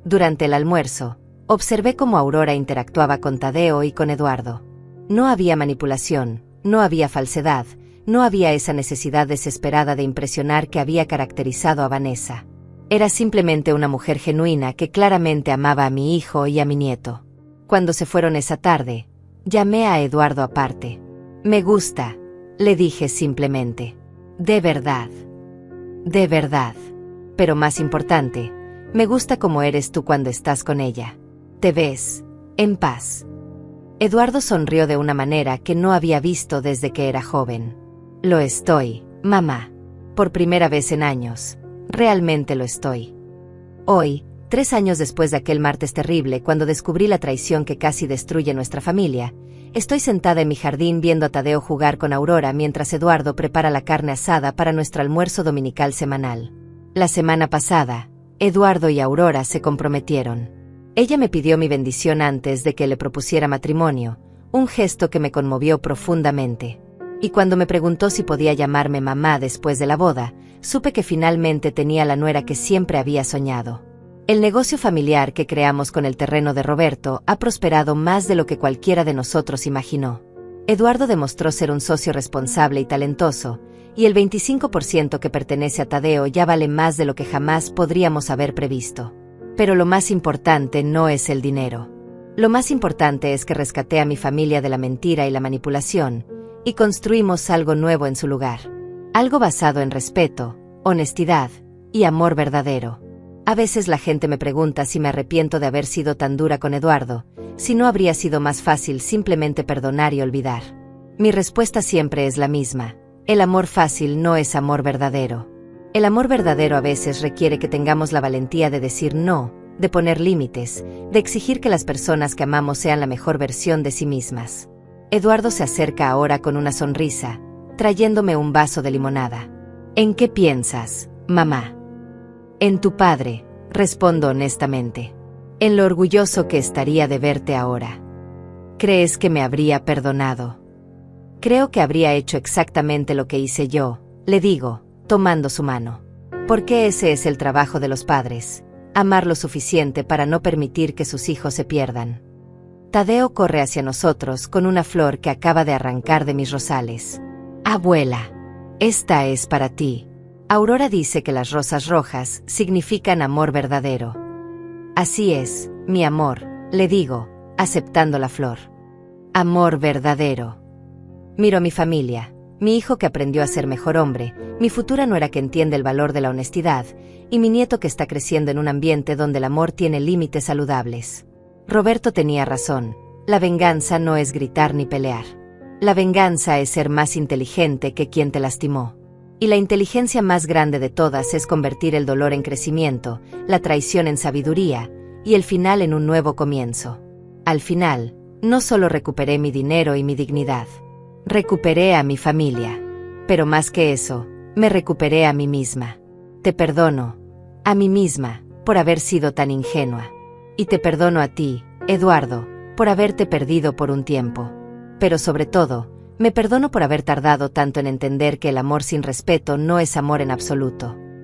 Durante el almuerzo, observé cómo Aurora interactuaba con Tadeo y con Eduardo. No había manipulación, no había falsedad, no había esa necesidad desesperada de impresionar que había caracterizado a Vanessa. Era simplemente una mujer genuina que claramente amaba a mi hijo y a mi nieto. Cuando se fueron esa tarde, llamé a Eduardo aparte. Me gusta, le dije simplemente. De verdad. De verdad. Pero más importante, me gusta cómo eres tú cuando estás con ella. Te ves en paz. Eduardo sonrió de una manera que no había visto desde que era joven. Lo estoy, mamá. Por primera vez en años. Realmente lo estoy. Hoy, 3 años después de aquel martes terrible cuando descubrí la traición que casi destruye nuestra familia, estoy sentada en mi jardín viendo a Tadeo jugar con Aurora mientras Eduardo prepara la carne asada para nuestro almuerzo dominical semanal. La semana pasada, Eduardo y Aurora se comprometieron. Ella me pidió mi bendición antes de que le propusiera matrimonio, un gesto que me conmovió profundamente. Y cuando me preguntó si podía llamarme mamá después de la boda, supe que finalmente tenía la nuera que siempre había soñado. El negocio familiar que creamos con el terreno de Roberto ha prosperado más de lo que cualquiera de nosotros imaginó. Eduardo demostró ser un socio responsable y talentoso, y el 25% que pertenece a Tadeo ya vale más de lo que jamás podríamos haber previsto. Pero lo más importante no es el dinero. Lo más importante es que rescaté a mi familia de la mentira y la manipulación, y construimos algo nuevo en su lugar. Algo basado en respeto, honestidad y amor verdadero. A veces la gente me pregunta si me arrepiento de haber sido tan dura con Eduardo, si no habría sido más fácil simplemente perdonar y olvidar. Mi respuesta siempre es la misma: el amor fácil no es amor verdadero. El amor verdadero a veces requiere que tengamos la valentía de decir no, de poner límites, de exigir que las personas que amamos sean la mejor versión de sí mismas. Eduardo se acerca ahora con una sonrisa, trayéndome un vaso de limonada. ¿En qué piensas, mamá? En tu padre, respondo honestamente. En lo orgulloso que estaría de verte ahora. ¿Crees que me habría perdonado? Creo que habría hecho exactamente lo que hice yo, le digo, tomando su mano. Porque ese es el trabajo de los padres, amar lo suficiente para no permitir que sus hijos se pierdan. Tadeo corre hacia nosotros con una flor que acaba de arrancar de mis rosales. Abuela, esta es para ti. Aurora dice que las rosas rojas significan amor verdadero. Así es, mi amor, le digo, aceptando la flor. Amor verdadero. Miro a mi familia, mi hijo que aprendió a ser mejor hombre, mi futura nuera que entiende el valor de la honestidad, y mi nieto que está creciendo en un ambiente donde el amor tiene límites saludables. Roberto tenía razón, la venganza no es gritar ni pelear. La venganza es ser más inteligente que quien te lastimó. Y la inteligencia más grande de todas es convertir el dolor en crecimiento, la traición en sabiduría, y el final en un nuevo comienzo. Al final, no solo recuperé mi dinero y mi dignidad, recuperé a mi familia. Pero más que eso, me recuperé a mí misma. Te perdono, a mí misma, por haber sido tan ingenua. Y te perdono a ti, Eduardo, por haberte perdido por un tiempo. Pero sobre todo, me perdono por haber tardado tanto en entender que el amor sin respeto no es amor en absoluto.